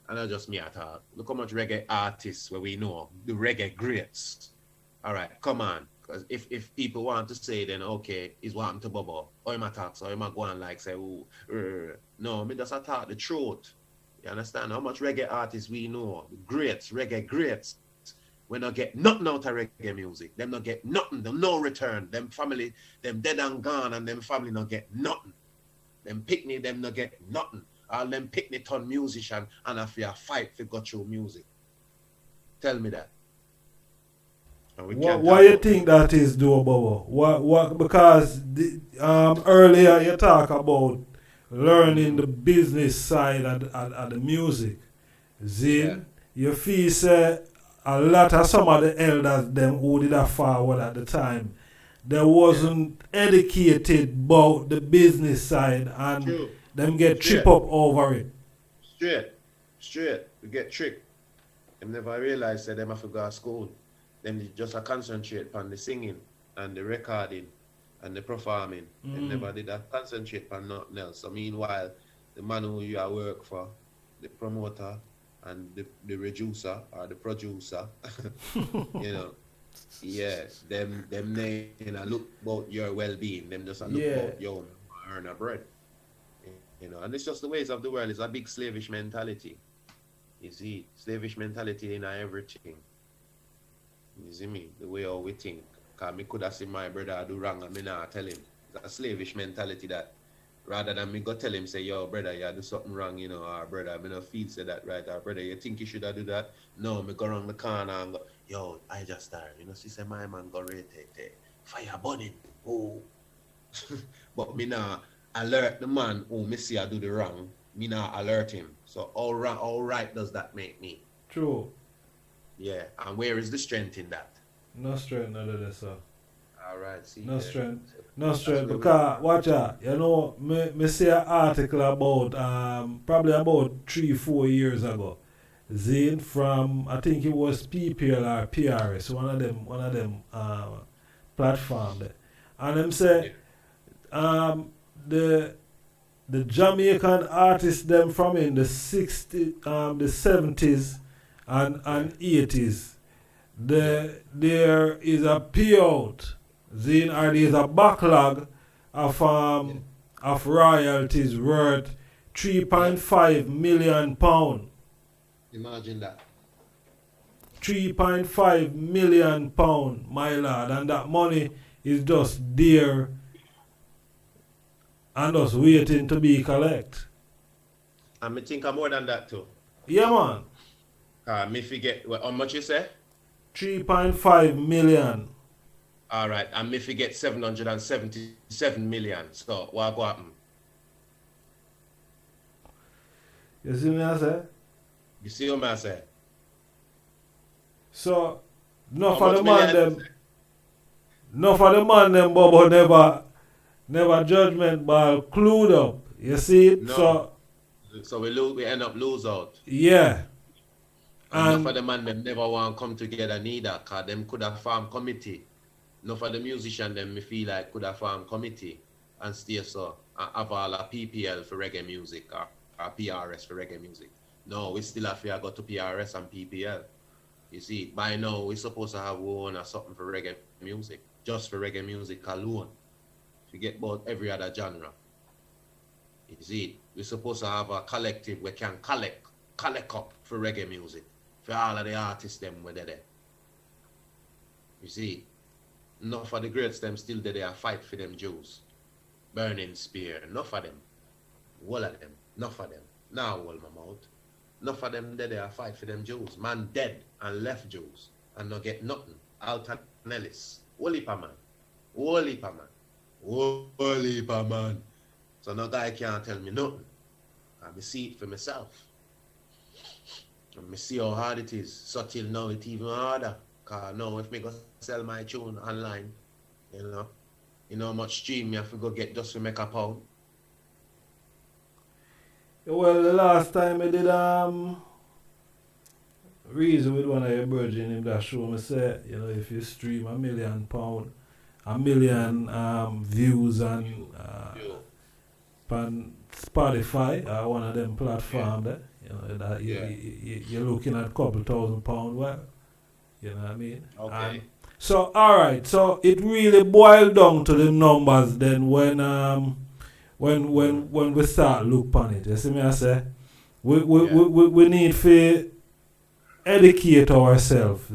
I know just me I talk. Look how much reggae artists where we know. The reggae greats. All right, come on. Because if people want to say, then okay, is what happened to Bobo. Or am I talk, so am I go and like say, no, me just talk the truth. You understand? How much reggae artists we know? The greats, reggae greats. We not get nothing out of reggae music. Them not get nothing. Them no return. Them family, them dead and gone, and them family not get nothing. Them picnic, them not get nothing. All them picnic ton musician and if you fight for go through music. Tell me that. And we Why can't why talk you about think that is, though, Bobo? What? Because earlier you talk about learning the business side of the music. Then you feel say a lot of some of the elders them who did that forward at the time, they wasn't educated about the business side and True. them get Straight. trip up over it. Straight. We get tricked. Them never realize that them have to go to school. Them just a concentrate on the singing and the recording and the performing. Them never did that concentrate on nothing else. So meanwhile, the man who you are work for, the promoter and the reducer or the producer, you know, yeah, them they look about your well-being. Them just look about your earn a bread. You know, and it's just the ways of the world. It's a big slavish mentality. You see, slavish mentality in everything. You see me, the way how we think. Because me could have seen my brother do wrong and me not tell him. It's a slavish mentality that rather than me go tell him, say, yo, brother, you do something wrong, you know, or brother, me no feel say that right, or brother, you think you should have do that? No, me go around the corner and go, yo, Ijahstars, you know, she say, my man go rate fire burning. Oh. But me not alert the man who me see I do the wrong, me not alert him. So all right does that make me? True. Yeah, and where is the strength in that? No strength, none of that, sir. All right, see. No yeah. strength. No strength. Because, watch out, you know, me see an article about, probably about 3-4 years ago. Zane from, I think it was PPL or PRS, one of them platform there. And them say, the Jamaican artists them from in the 60s, the 70s and 80s, there is a payout, then or there is a backlog of royalties worth £3.5 million. Imagine that. £3.5 million, my lord, and that money is just there and just waiting to be collected. And me think I'm more than that too. Yeah, man. Me forget how much you say? 3.5 million. All right, and me forget 777 million. So what go happen? You see me I say? You see what I say? So, no How for much the man million? them, no for the man them, Bobo never judgment ball clued up. You see it? No. So we end up lose out. Yeah. And And none of the man them never want to come together neither, cause them could have formed committee. None of the musician them me feel like could have formed committee and stay so and have all a PPL for reggae music or PRS for reggae music. No, we still have to go to PRS and PPL. You see, by now we're supposed to have one or something for reggae music, just for reggae music alone. Forget about every other genre. You see, we're supposed to have a collective we can collect up for reggae music. For all of the artists them were there. You see, enough of the greats them still there fight for them Jews. Burning spear, enough of them. All of them, enough of them. Now hold my mouth. Enough of them there fight for them Jews. Man dead and left Jews and not get nothing. Alton Ellis. Whole heap of man. Whole heap of man. Whole heap of man. So no guy can't tell me nothing. I see it for myself. And me see how hard it is. So till now it's even harder. Cause now if me go sell my tune online, you know how much stream me have to go get just to make a pound. well, the last time I did Reason with one of your virgin him that show me say, you know, if you stream £1 million, £1 million views and on Spotify or one of them platforms there, you know, that you're looking at a couple £1,000 well. You know what I mean? Okay. And so alright, so it really boiled down to the numbers then when we start look on it. You see me I say? We need to educate ourselves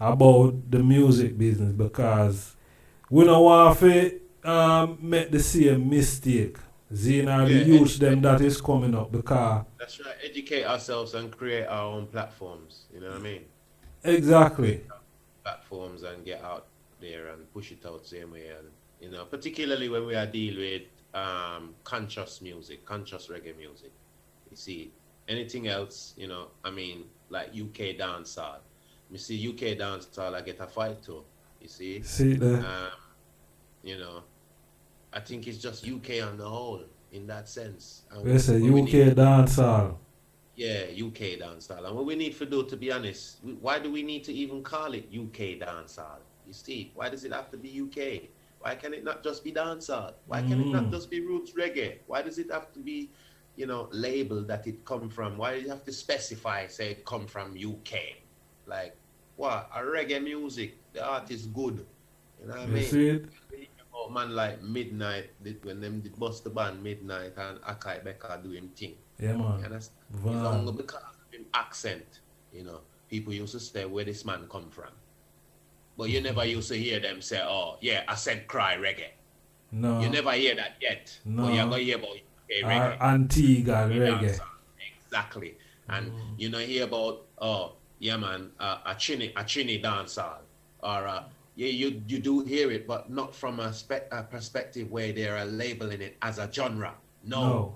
about the music business because we don't want to make the same mistake. Zina, the youth them that is coming up because That's right. Educate ourselves and create our own platforms. You know what I mean? exactly. platforms and get out there and push it out same way. And you know, particularly when we are dealing with conscious music, conscious reggae music. You see, anything else, you know, I mean, like UK dancehall. You see, UK dancehall, I get a fight to. You see, you know, I think it's just UK on the whole in that sense. We say UK dancehall. Yeah, UK dancehall. And what we need to do, to be honest, why do we need to even call it UK dancehall? You see, why does it have to be UK? Why can it not just be dancehall? Why can it not just be roots reggae? Why does it have to be, you know, labeled that it come from? Why do you have to specify, say it come from UK? Like, what? A reggae music, the art is good. You know what I mean? See it? Oh, man like Midnight, when them did bust the band Midnight and Akai Becca do him thing. Yeah, man. You understand? It's only because of him accent, you know. People used to say where this man come from. But you never used to hear them say, oh, yeah, I said cry reggae. No. You never hear that yet. No. But you're going to hear about reggae. Antigua reggae. Exactly. And you know, hear about, oh, yeah, man, a Chini dancehall. Or, yeah, you do hear it, but not from a perspective where they are labeling it as a genre. No,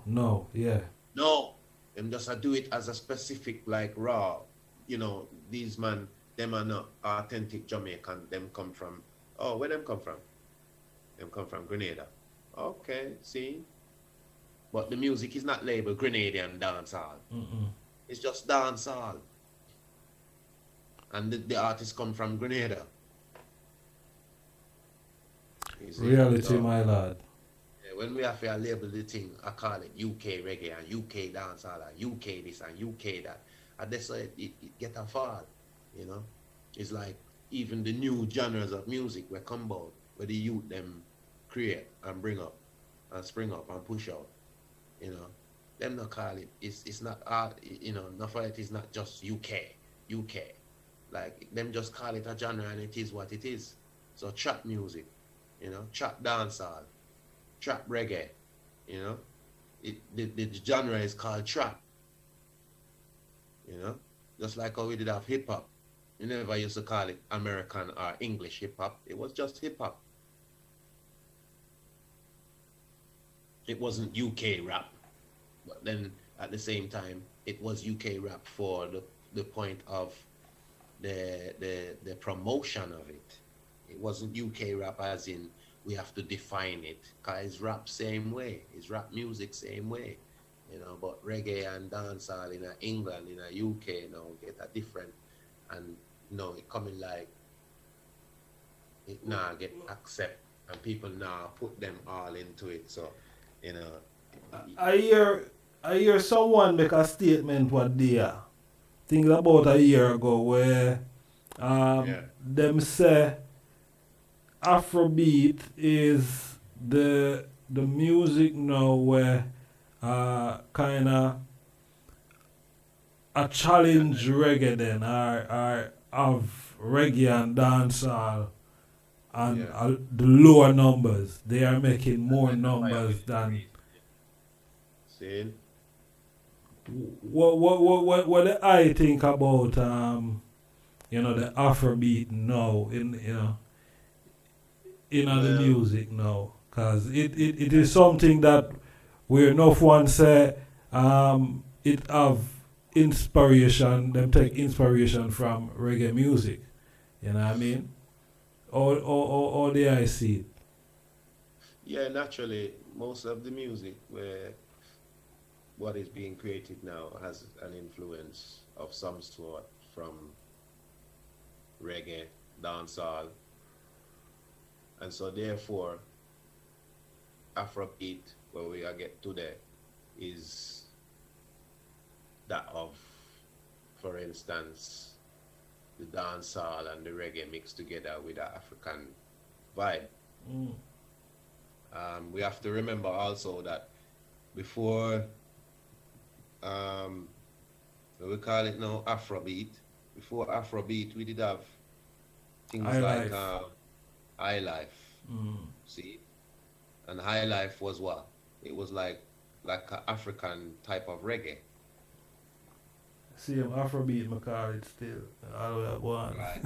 yeah. No. Them just do it as a specific, like, raw. You know, these man, them are not authentic Jamaican. Them come from, oh, where them come from? Them come from Grenada. Okay, see? But the music is not labeled Grenadian dancehall. It's just dancehall. And the artists come from Grenada. Reality, so, my lad. Yeah, when we have to label the thing, I call it UK reggae and UK dancehall and UK this and UK that. And that's why it get a fall, you know. It's like even the new genres of music will come about, where the youth them create and bring up and spring up and push out, you know. Them not call it, it's not art, you know, enough of it is not just UK. Like, them just call it a genre and it is what it is. So trap music, you know, trap dancehall, trap reggae, you know. The genre is called trap. You know, just like how we did have hip hop. You never used to call it American or English hip hop. It was just hip hop. It wasn't UK rap. But then at the same time, it was UK rap for the point of the promotion of it. It wasn't UK rap as in we have to define it. Cause it's rap same way. It's rap music same way. You know, but reggae and dancehall in England, in UK, you know, get a different, and you know, it coming like it now get accept, and people now put them all into it. So, you know, I hear someone make a statement what day, think about a year ago, where them say Afrobeat is the music now where kind of a challenge reggae then, or of reggae and dancehall and the lower numbers. They are making more numbers than. See? What do I think about you know, the Afrobeat now in the music now, because it is something that where enough one say it have inspiration, them take inspiration from reggae music. You know what I mean? Or the I see it. Yeah, naturally, most of the music where what is being created now has an influence of some sort from reggae, dancehall, and so therefore Afrobeat, where we are get today, is that of, for instance, the dancehall and the reggae mixed together with the African vibe. We have to remember also that before we call it now Afrobeat, before Afrobeat we did have things like high life. See? And high life was what? It was like an African type of reggae. See, Afrobeat, I call it still. All that one. Right.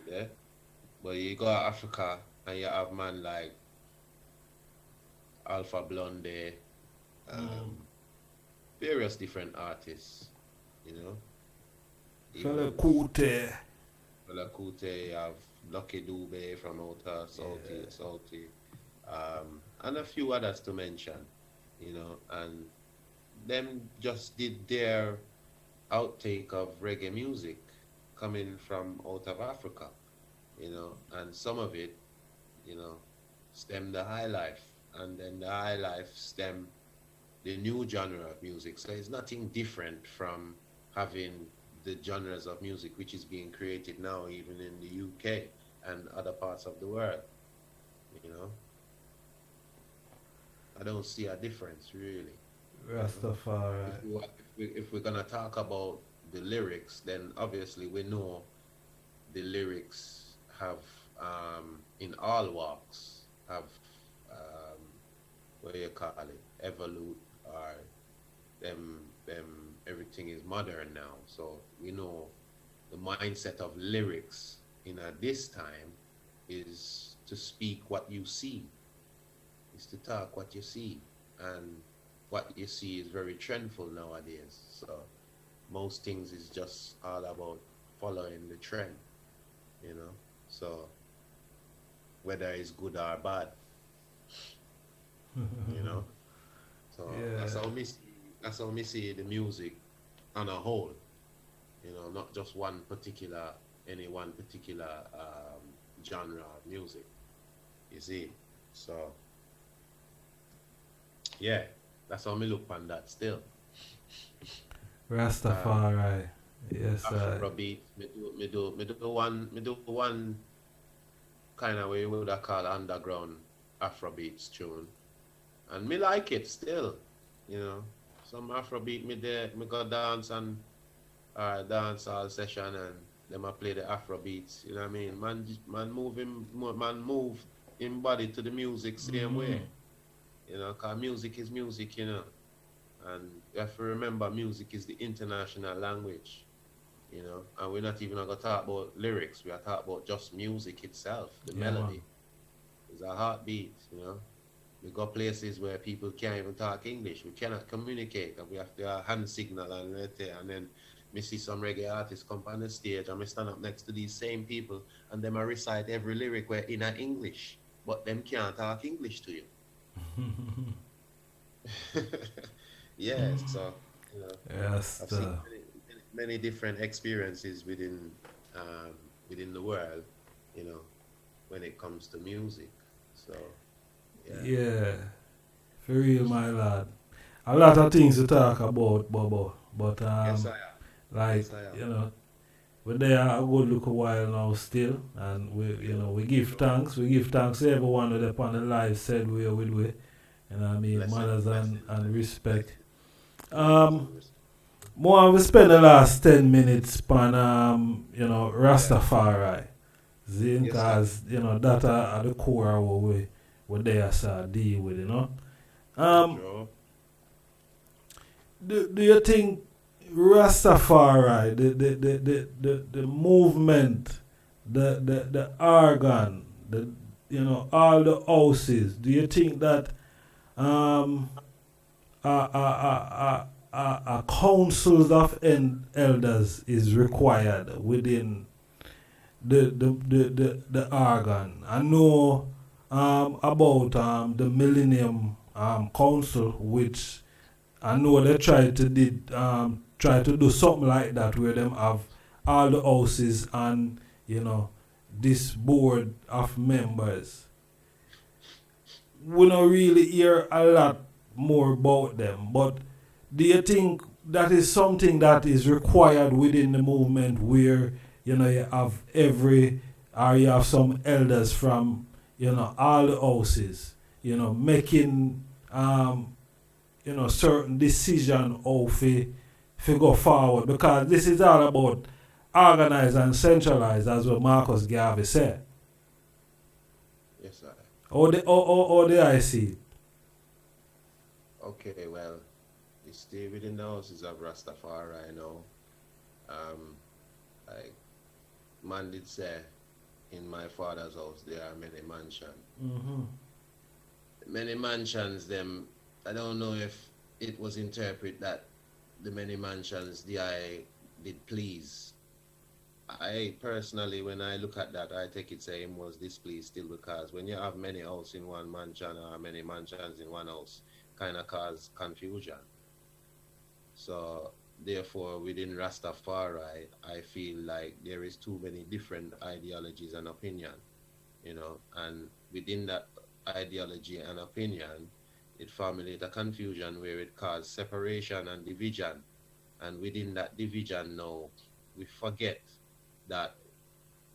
Yeah, but you go to Africa and you have man like Alpha Blonde, um, various different artists, you know. Fella Kute. Fela Kuti, you have Lucky Dube from Outer Salty, and a few others to mention, you know, and them just did their outtake of reggae music coming from out of Africa, you know, and some of it, you know, stem the high life, and then the high life stem the new genre of music. So it's nothing different from having the genres of music which is being created now, even in the UK and other parts of the world. You know, I don't see a difference really. Rastafari. If we're gonna talk about the lyrics, then obviously we know the lyrics have in all walks have what do you call it, evolute, or them everything is modern now. So we know the mindset of lyrics in this time is to speak what you see, is to talk what you see, and what you see is very trendful nowadays. So most things is just all about following the trend, you know. So whether it's good or bad, you know. So that's how we see the music on a whole, you know, not just any one particular genre of music, you see. So yeah, that's how me look on that still. Rastafari. Yes, Afrobeat, me do one kind of way we would call underground Afrobeats tune, and me like it still, you know. Some Afrobeat me go dance and dance all session, and them I play the Afrobeats. You know what I mean? Man move him body to the music same way. You know, cause music is music, you know. And you have to remember, music is the international language, you know. And we're not even gonna talk about lyrics. We are talking about just music itself, the melody. It's a heartbeat, you know. We go places where people can't even talk English. We cannot communicate, and we have to hand signal and then me see some reggae artists come on the stage and me stand up next to these same people, and them I recite every lyric where in English, but them can't talk English to you. Yeah, so you know, yes, I've seen many different experiences within the world, you know, when it comes to music. So yeah, for real, my lad. A lot of things to talk about, Bobo, but yes, I am. like Yes, I am. you know, we're there a good look a while now still, and we give thanks. We give thanks to everyone who's upon the live said we, you know what I mean, manners and respect. More we spend the last 10 minutes on Rastafari. Because you know that are the core of what we there start deal with, you know. Do you think Rastafari, the movement, the organ, all the houses, do you think that a councils of elders is required within the organ? I know about the Millennium Council, which I know they try to do something like that, where them have all the houses and this board of members. We don't really hear a lot more about them, but do you think that is something that is required within the movement, where you have you have some elders from all the houses, making certain decision of to go forward, because this is all about organize and centralize, as what Marcus Garvey said. Yes, sir. Or the I see. Okay, well, it's still within the houses of Rastafari, you know. Like man did say, in my father's house there are many mansions. Mm-hmm. Many mansions, them, I don't know if it was interpreted that the many mansions the I did please. I personally, when I look at that, I take it say him was displeased still, because when you have many houses in one mansion or many mansions in one house, kind of cause confusion. So therefore, within Rastafari, I feel like there is too many different ideologies and opinion, you know, and within that ideology and opinion, it formulates a confusion where it causes separation and division. And within that division now, we forget that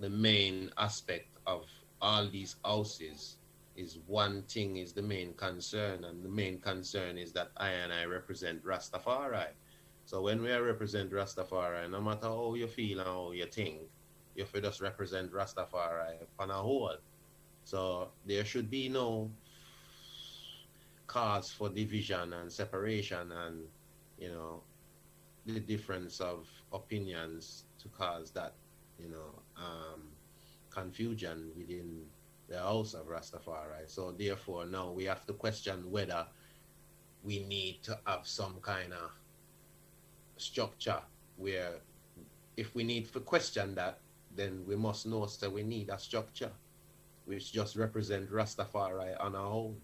the main aspect of all these houses is one thing is the main concern, and the main concern is that I and I represent Rastafari. So when we represent Rastafari, no matter how you feel and how you think, you have to just represent Rastafari on a whole. So there should be no cause for division and separation and, you know, the difference of opinions to cause that, you know, confusion within the house of Rastafari. So therefore now we have to question whether we need to have some kind of structure where if we need to question that, then we must know that we need a structure which just represent Rastafari on our own.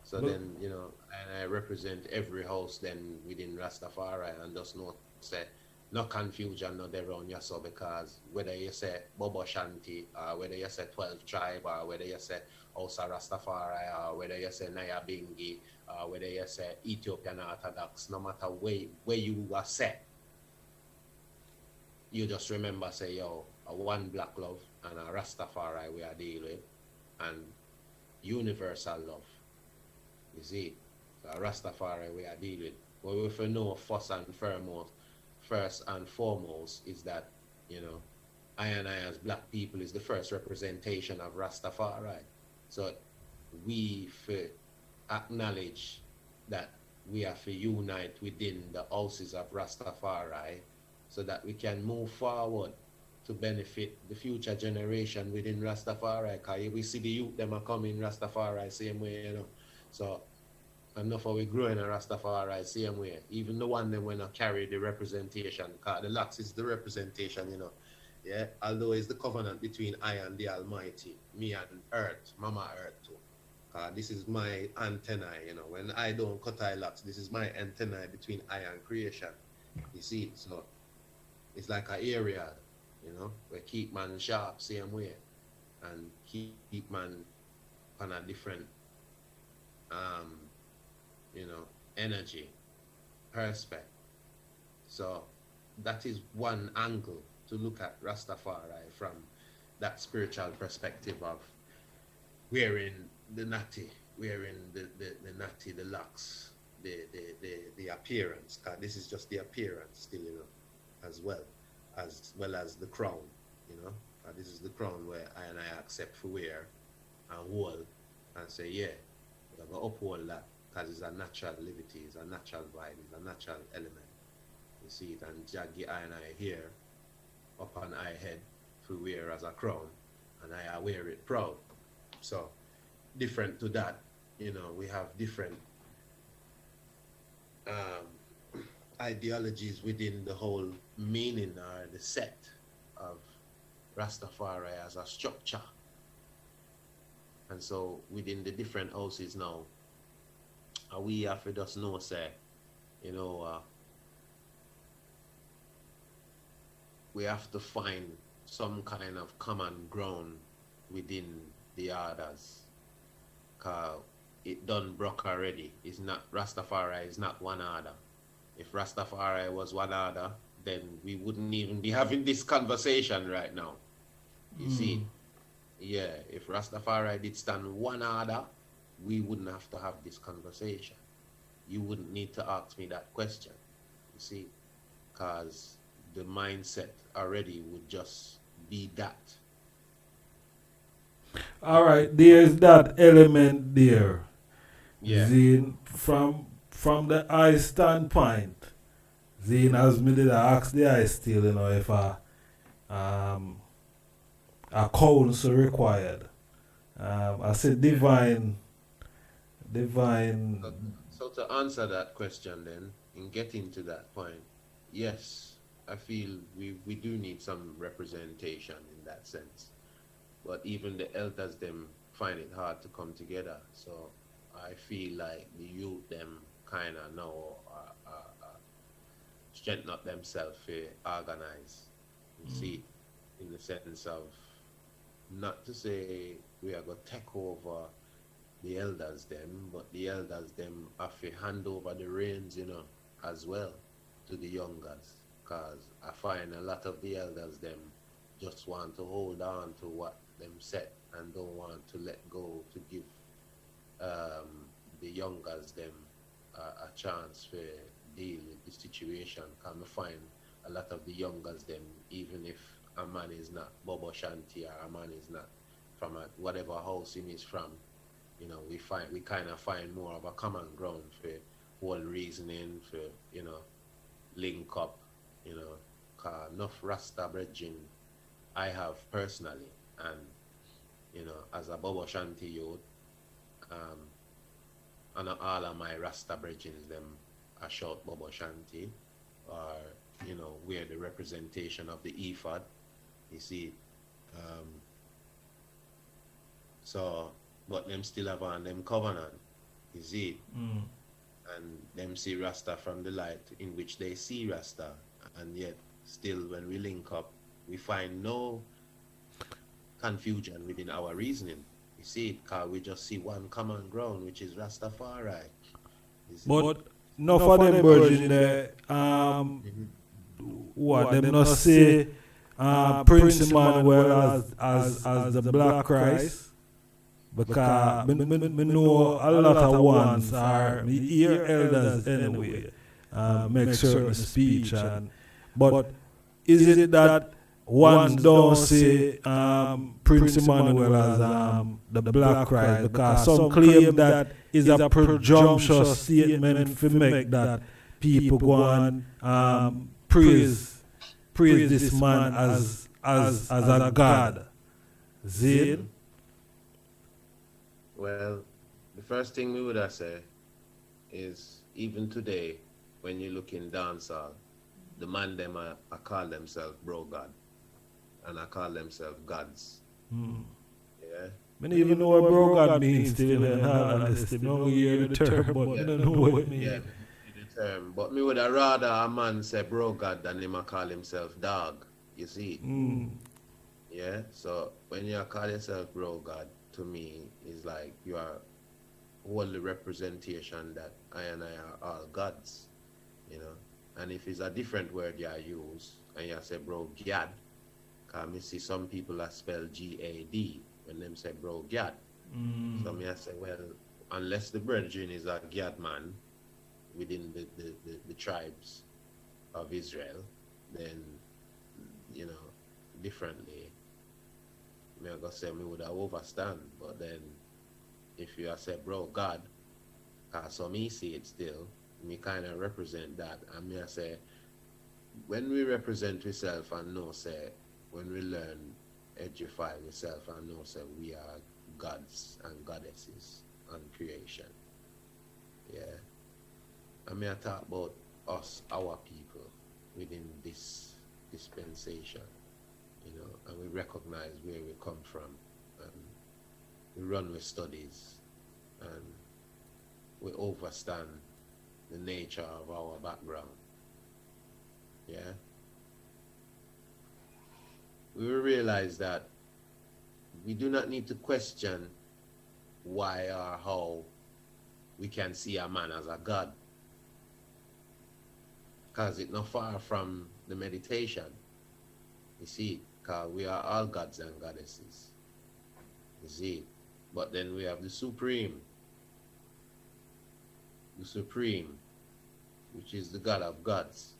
So then, you know, and I represent every house then within Rastafari, and just know, say, no confusion, no there around you, so because whether you say Bobo Shanti, or whether you say 12 tribe, or whether you say House of Rastafari, or whether you say Naya Bingi, or whether you say Ethiopian Orthodox, no matter where you are set, you just remember, say, yo, a one black love and a Rastafari we are dealing with, and universal love. You see, a Rastafari we are dealing with. But if we know first and foremost is that, you know, I and I as black people is the first representation of Rastafari. So we acknowledge that we have to unite within the houses of Rastafari so that we can move forward to benefit the future generation within Rastafari. Because we see the youth them are coming Rastafari same way, you know. So enough of we growing a Rastafari same way. Even the one them when I carry the representation, because the locks is the representation, you know. Yeah, although it's the covenant between I and the Almighty, me and Earth, Mama Earth too. This is my antenna, you know. When I don't cut I locks, this is my antenna between I and creation. You see, so it's like an area, you know, where keep man sharp same way, and keep man on a different you know, energy, perspective. So that is one angle to look at Rastafari from that spiritual perspective of wearing the natty, wearing the natty, the locks, the appearance. This is just the appearance still, you know, as well as the crown, you know. This is the crown where I and I accept for wear and hold and say, yeah, we're going to uphold that because it's a natural liberty, it's a natural vibe, it's a natural element. You see it, and Jaggy I and I here upon I head for wear as a crown, and I wear it proud. So different to that, you know, we have different ideologies within the whole meaning or the set of Rastafari as a structure. And so within the different houses now, we have to just know, say, you know, we have to find some kind of common ground within the others. Cause it done broke already. It's not, Rastafari is not one order. If Rastafari was one order, then we wouldn't even be having this conversation right now. You see? Yeah, if Rastafari did stand one order, we wouldn't have to have this conversation. You wouldn't need to ask me that question. You see? Because the mindset already would just be that. All right, there's that element there. Yeah. Then from the eye standpoint, then as me did I ask the eye still, you know, if a counsel required. I said divine. So to answer that question then, in getting to that point, yes, I feel we do need some representation in that sense. But even the elders them find it hard to come together. So I feel like the youth them kind of now strengthen up themselves to organize. You see, in the sense of not to say we are going to take over the elders them, but the elders them have to hand over the reins, as well to the youngers. Because I find a lot of the elders them just want to hold on to what them set and don't want to let go to give the youngers them a chance to deal with the situation. Can find a lot of the youngers them, even if a man is not Bobo Shanti or a man is not from whatever house he is from, we kind of find more of a common ground for whole reasoning, for link up, cause enough Rasta bridging I have personally, and as a Bobo Shanti youth, and all of my Rasta bridgings them are short Bobo Shanti, or wear the representation of the ephod, you see. So but them still have on them covenant, you see. And them see Rasta from the light in which they see Rasta, and yet still when we link up we find no confusion within our reasoning, you see, because we just see one common ground, which is Rastafari. But no for them virgin there, what them not say Prince Emmanuel as the Black Christ, because me know a lot of ones are me hear elders anyway make certain speech, but is it that ones don't say Prince Emmanuel as the Black Christ, because some claim that is a presumptuous statement to make that people go and praise this man as a god. Zid? Well, the first thing we would have said is, even today, when you look in dancehall, the man them I call themselves bro God, and I call themselves gods. Yeah. I don't even know what bro God means still, in all honesty. I don't hear the term, but I don't know what it means. Yeah, the term. But me would have rather a man say bro God than him call himself dog. You see? Yeah. So when you call yourself bro God, to me is like you are all the representation that I and I are all gods. And if it's a different word you use and you say bro Gad, because I see some people that spell G-A-D when them say bro Gad. So me I say, well, unless the brethren is a Gad man within the tribes of Israel, then differently me I go say me would have overstand. But then if you say bro God, cause so me see it still, me kind of represent that, and me I say when we represent ourselves and know say when we learn edify ourselves and know say we are gods and goddesses and creation. Yeah. And me I talk about us, our people within this dispensation, and we recognize where we come from, and we run with studies, and we understand the nature of our background. Yeah. We will realize that we do not need to question why or how we can see a man as a god, because it's not far from the meditation. You see, because we are all gods and goddesses. You see, but then we have the supreme, which is the God of gods,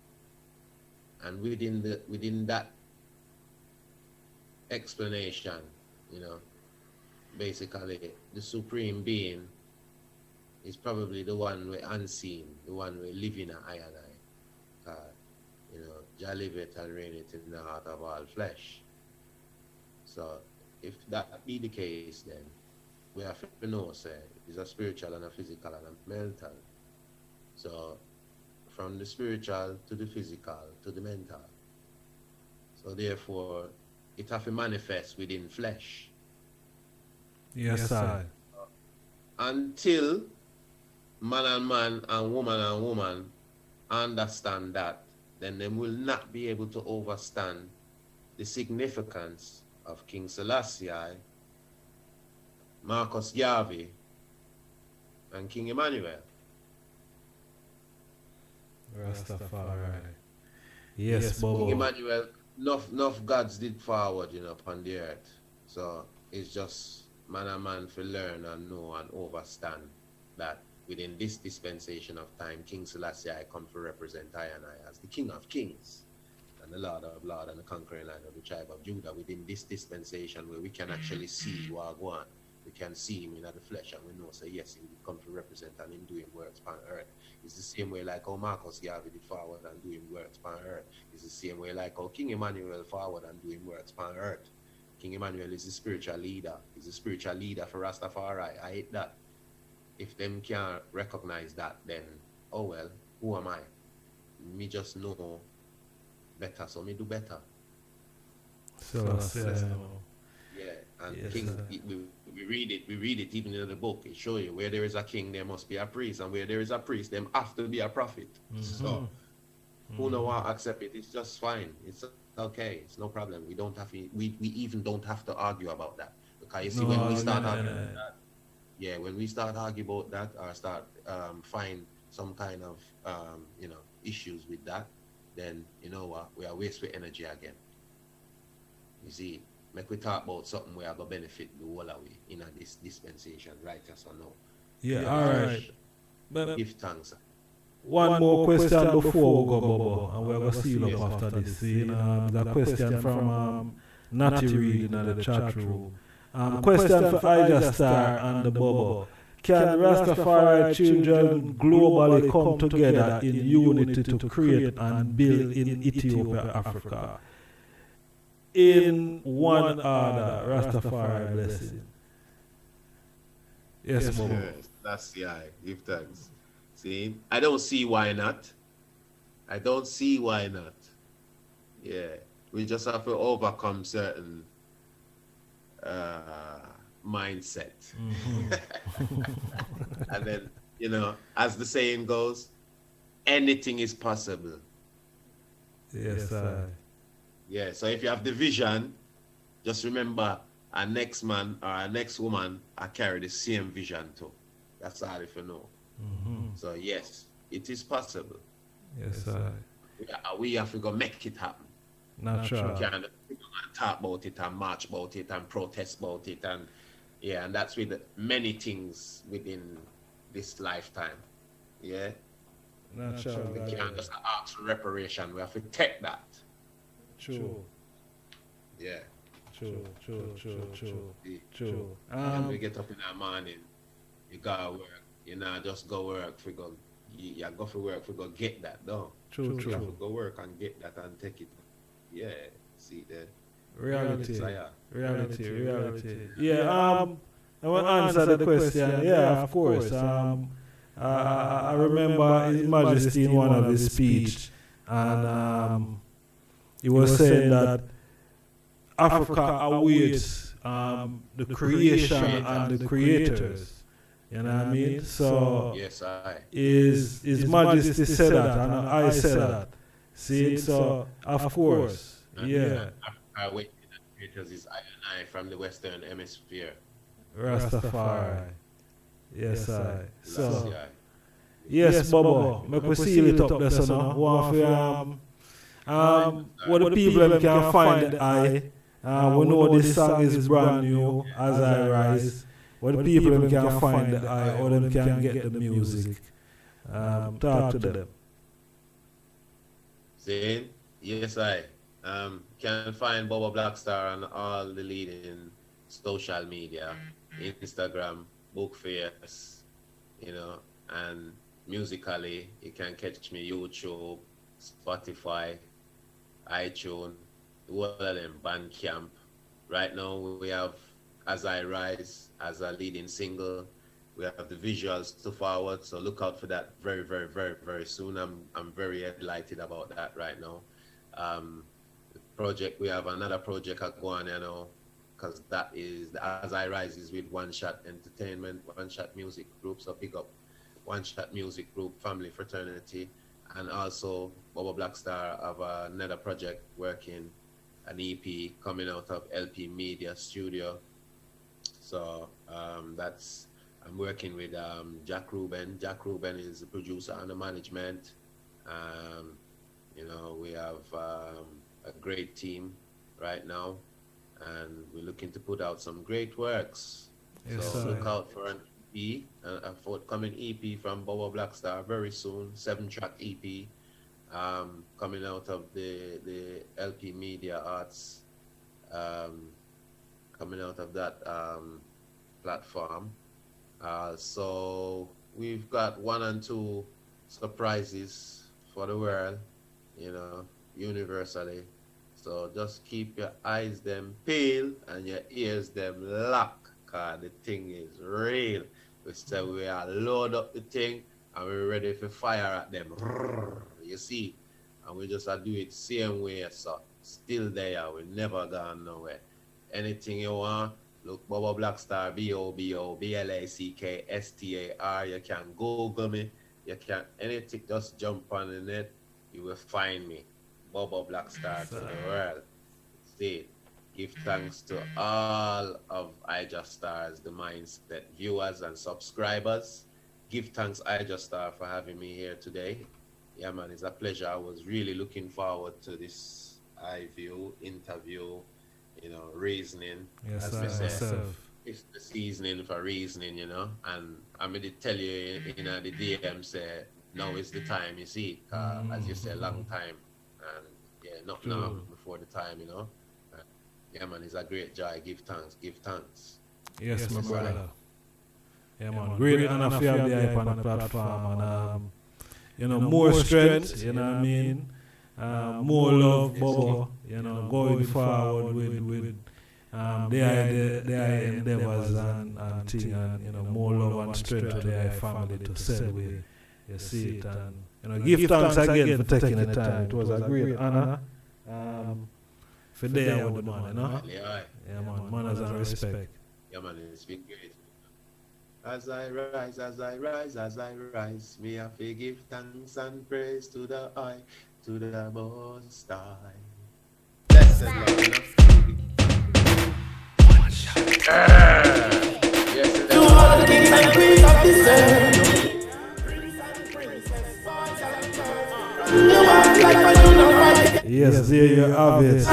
and within that explanation, basically the supreme being is probably the one we're unseen, the one we're living at I and I. Jah live it and reign it in the heart of all flesh. So if that be the case, then we have to know, say, it's a spiritual and a physical and a mental. So from the spiritual to the physical to the mental. So therefore, it have to manifest within flesh. Yes, sir. Until man and woman understand that, then they will not be able to understand the significance of King Selassie, Marcus Garvey, and King Emmanuel. Rastafari. Yes, King Bobo. Emmanuel, enough gods did forward, upon the earth. So it's just man and man to learn and know and understand that within this dispensation of time, King Selassie I come to represent I and I as the King of Kings and the Lord of Lords and the conquering Lion of the tribe of Judah within this dispensation where we can actually see Wagwan. We can see him in the flesh and we know, say, yes, he will come to represent and him doing works upon earth. It's the same way like how Marcus Garvey did forward and doing works upon earth. It's the same way like how King Emmanuel forward and doing works upon earth. King Emmanuel is the spiritual leader. He's a spiritual leader for Rastafari. I hate that. If them can't recognize that, then, oh well, who am I? Me just know better, so me do better. Yeah, and yes, king, we read it even in the book. It shows you where there is a king, there must be a priest, and where there is a priest, there have to be a prophet. So, who know how to accept it? It's just fine. It's okay. It's no problem. We don't have to, we even don't have to argue about that, because you see when we start arguing about that, yeah, when we start arguing about that or start find some kind of issues with that, then you know what, we are wasting energy again. You see, make we talk about something where I go benefit the whole of we in this dispensation, right? Yes or no? Yeah, all right. But Give thanks. one more question before we go, Bobo, and we're going to seal up after this. The question from Natty Reed in the chat room. Question for Ijahstar and the Bobo. Can Rastafari children globally come together in unity to create and build in Ethiopia, Africa? In one order, Rastafari blessing. Yes, Bobo. Yes, that's the eye. Give thanks. See, I don't see why not. I don't see why not. Yeah, we just have to overcome certain mindset. And then, as the saying goes, anything is possible. Yes, sir. Yeah, so if you have the vision, just remember our next man or our next woman I carry the same vision too. That's all if you know. So yes, it is possible. Yes, sir. We have to go make it happen. Natural. We can't talk about it and march about it and protest about it and that's with many things within this lifetime. Yeah. Natural. We can't just ask for reparation. We have to take that. True. Yeah. True. And we get up in the morning, you gotta work. You know, just go work for go. You go for work for go get that done. True. You have to go work and get that and take it. Yeah. See that. Reality. Reality. Yeah. I want to answer the question. Yeah, of course. I remember His Majesty in one of his speech, and he was saying that Africa awaits the creation and the creators. You know what I mean? So yes, His Majesty said that, and I said that. See, so of course, yeah. I wait for the creators is I from the Western Hemisphere. Rastafari. Yes, I. So Yeah. yes, Bobo. Make we seal it up there, so now. What the people can find the eye. We know this song is brand new, As I Rise. What the people can find the eye, or them can get the music. Talk to them. See? Yes, I. Can find Bobo BlackStar on all the leading social media, Instagram, Bookface, and musically, you can catch me YouTube, Spotify, iTunes, all of them, Bandcamp, Right now we have As I Rise as a leading single. We have the visuals to forward, so look out for that very, very, very, very soon. I'm very delighted about that right now. The project, we have another project going on now, because that is As I Rise is with One Shot Entertainment, One Shot Music Group. So pick up One Shot Music Group, Family Fraternity, and also Bobo BlackStar have another project working, an EP coming out of LP Media Studio. So I'm working with Jack Ruben. Jack Ruben is the producer and the management. You know, we have a great team right now, and we're looking to put out some great works. Yes, so sir. look out for an EP, a forthcoming EP from Bobo BlackStar very soon, 7-track EP, coming out of the LP Media Arts, coming out of that platform. So we've got 1 and 2 surprises for the world, you know, universally. So just keep your eyes them peeled and your ears them locked, cause the thing is real. We say we are load up the thing and we're ready for fire at them. You see, and we just do it same way, so still there. We never gone nowhere. Anything you want. Look, Bobo BlackStar, Bobo BlackStar. You can Google me. You can anything. Just jump on the net. You will find me, Bobo BlackStar to the world. See, give thanks to all of Ijahstars, the Mindset viewers and subscribers. Give thanks Ijahstar for having me here today. Yeah, man, it's a pleasure. I was really looking forward to this interview. You know, Reasoning. Yes, as we say, sir. it's the seasoning for reasoning, you know. And I'm going to tell you, you know, the DM say, now is the time, you see. As you say, long time. And yeah, not now, before the time, you know. Yeah, man, it's a great joy. Give thanks, give thanks. Yes, my brother. Yeah, man. Great honor for you to be here on the platform. And, you know, more strength, you know what I mean? More love, Bobo, you know, going forward with their endeavors and thing, and, you know, more love and strength to their family to celebrate. You see it, and, you know, give thanks again for taking the time. It was a great honor for there with the man, you know? Yeah, man, manners and respect. Yeah, man, it's been great. As I rise, as I rise, as I rise, me have to give thanks and praise to the eye, to the Most High. Blessed Lord, you know? Yes, To all the kings and queens of this earth. You act like a unified. Yes, there you have it.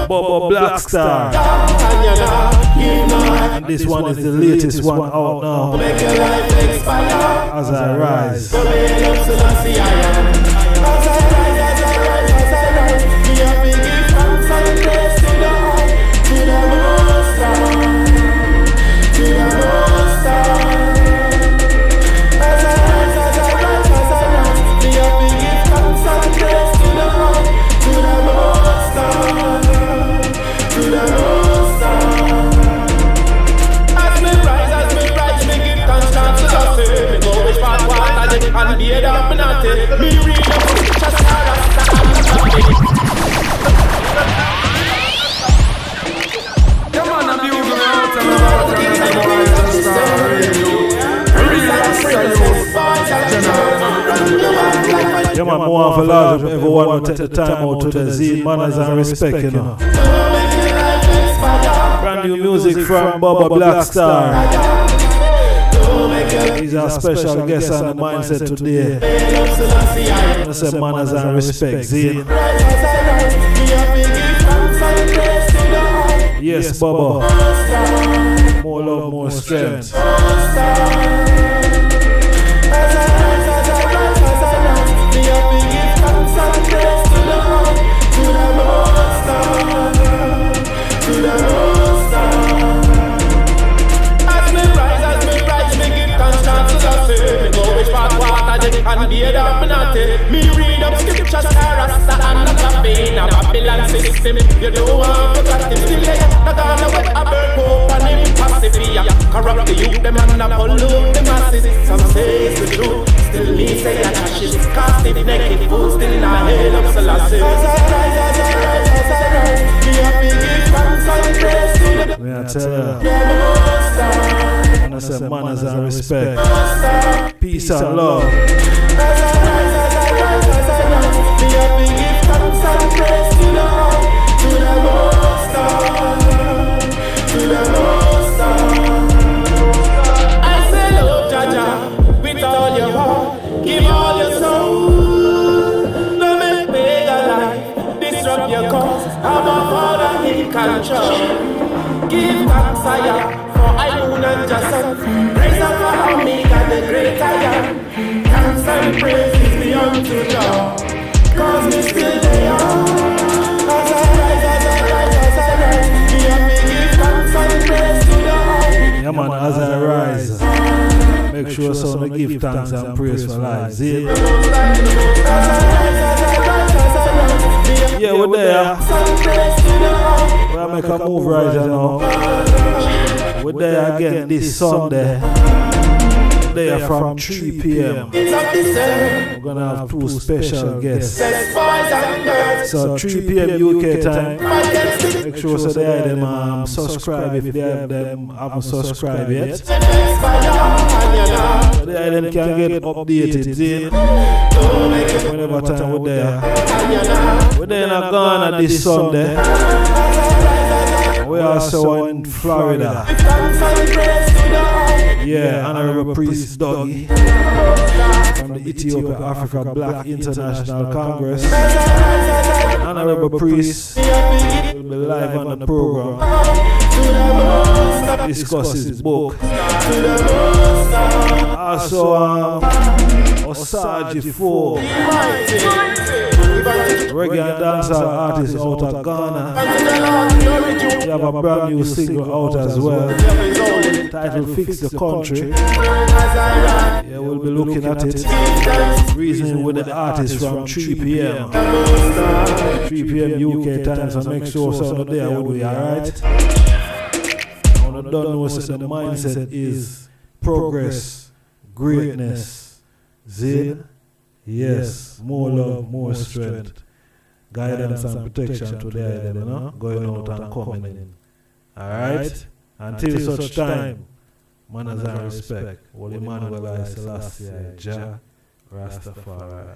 Bobo BlackStar. And this one is the latest one out now. As I rise. And be a dominante, me read the pictures the man abuse me out and about Yeah, man, more of a large of everyone will take the time out to the Z manners and respect, you know. Brand new music from Bobo BlackStar. He's our special guest on the Mindset today. I say manners and respect, Z. Yes, Bobo. More love, more strength. And be a dominante. Me read up scriptures, Rasta and the Babylon 6 system. You don't want to got him still there. Not gonna wet a bird hope and him pacify. Corrupt the youth, them and pollute the masses. Some say it's the truth, still me say I cash it. Cast it naked, food still in our head of Selassie. May I tell you, and I say manners and respect, peace and love. I say love Jaja with all your heart, give all your soul. Don't make me alive, disrupt your cause. I'm a father in control. Give thanks I am for Ayun and Jason. Praise up for Omega, the great I am. Thanks and praises be unto God, cause me still there. As I rise, me have to give thanks and praise to God. Yeah man, as I rise, make sure someone give thanks and praise for life. See? Yeah, we're there. We'll make a move right now. We're there again this Sunday. There from 3 p.m. We're gonna have 2 special guests. So 3 p.m. UK time. Make sure so they them subscribe if they have them haven't subscribed yet. So they them can get updated. See? Whenever time we're there. We're there in Ghana this Sunday. We also in Florida. Yeah, Honorable Priest Doggy from the Ethiopia Africa Black International Congress. Honorable Priest will be live on the program. Discuss his book. Also, Osage 4. Reggae and dancehall artist out of Ghana. They have a brand new single out as well, titled Fix the Country. Yeah, we'll be looking at it. Reasoning with the artist from 3 p.m. 3 p.m. UK time, so make sure so there will be alright. I don't know so the mindset is progress, greatness, zeal. Yes, more love, more strength, guidance and protection to them, you know, going out and coming in. Alright? Until such time, manners and respect. Holy Emmanuel I Selassie, Ijah Rastafari.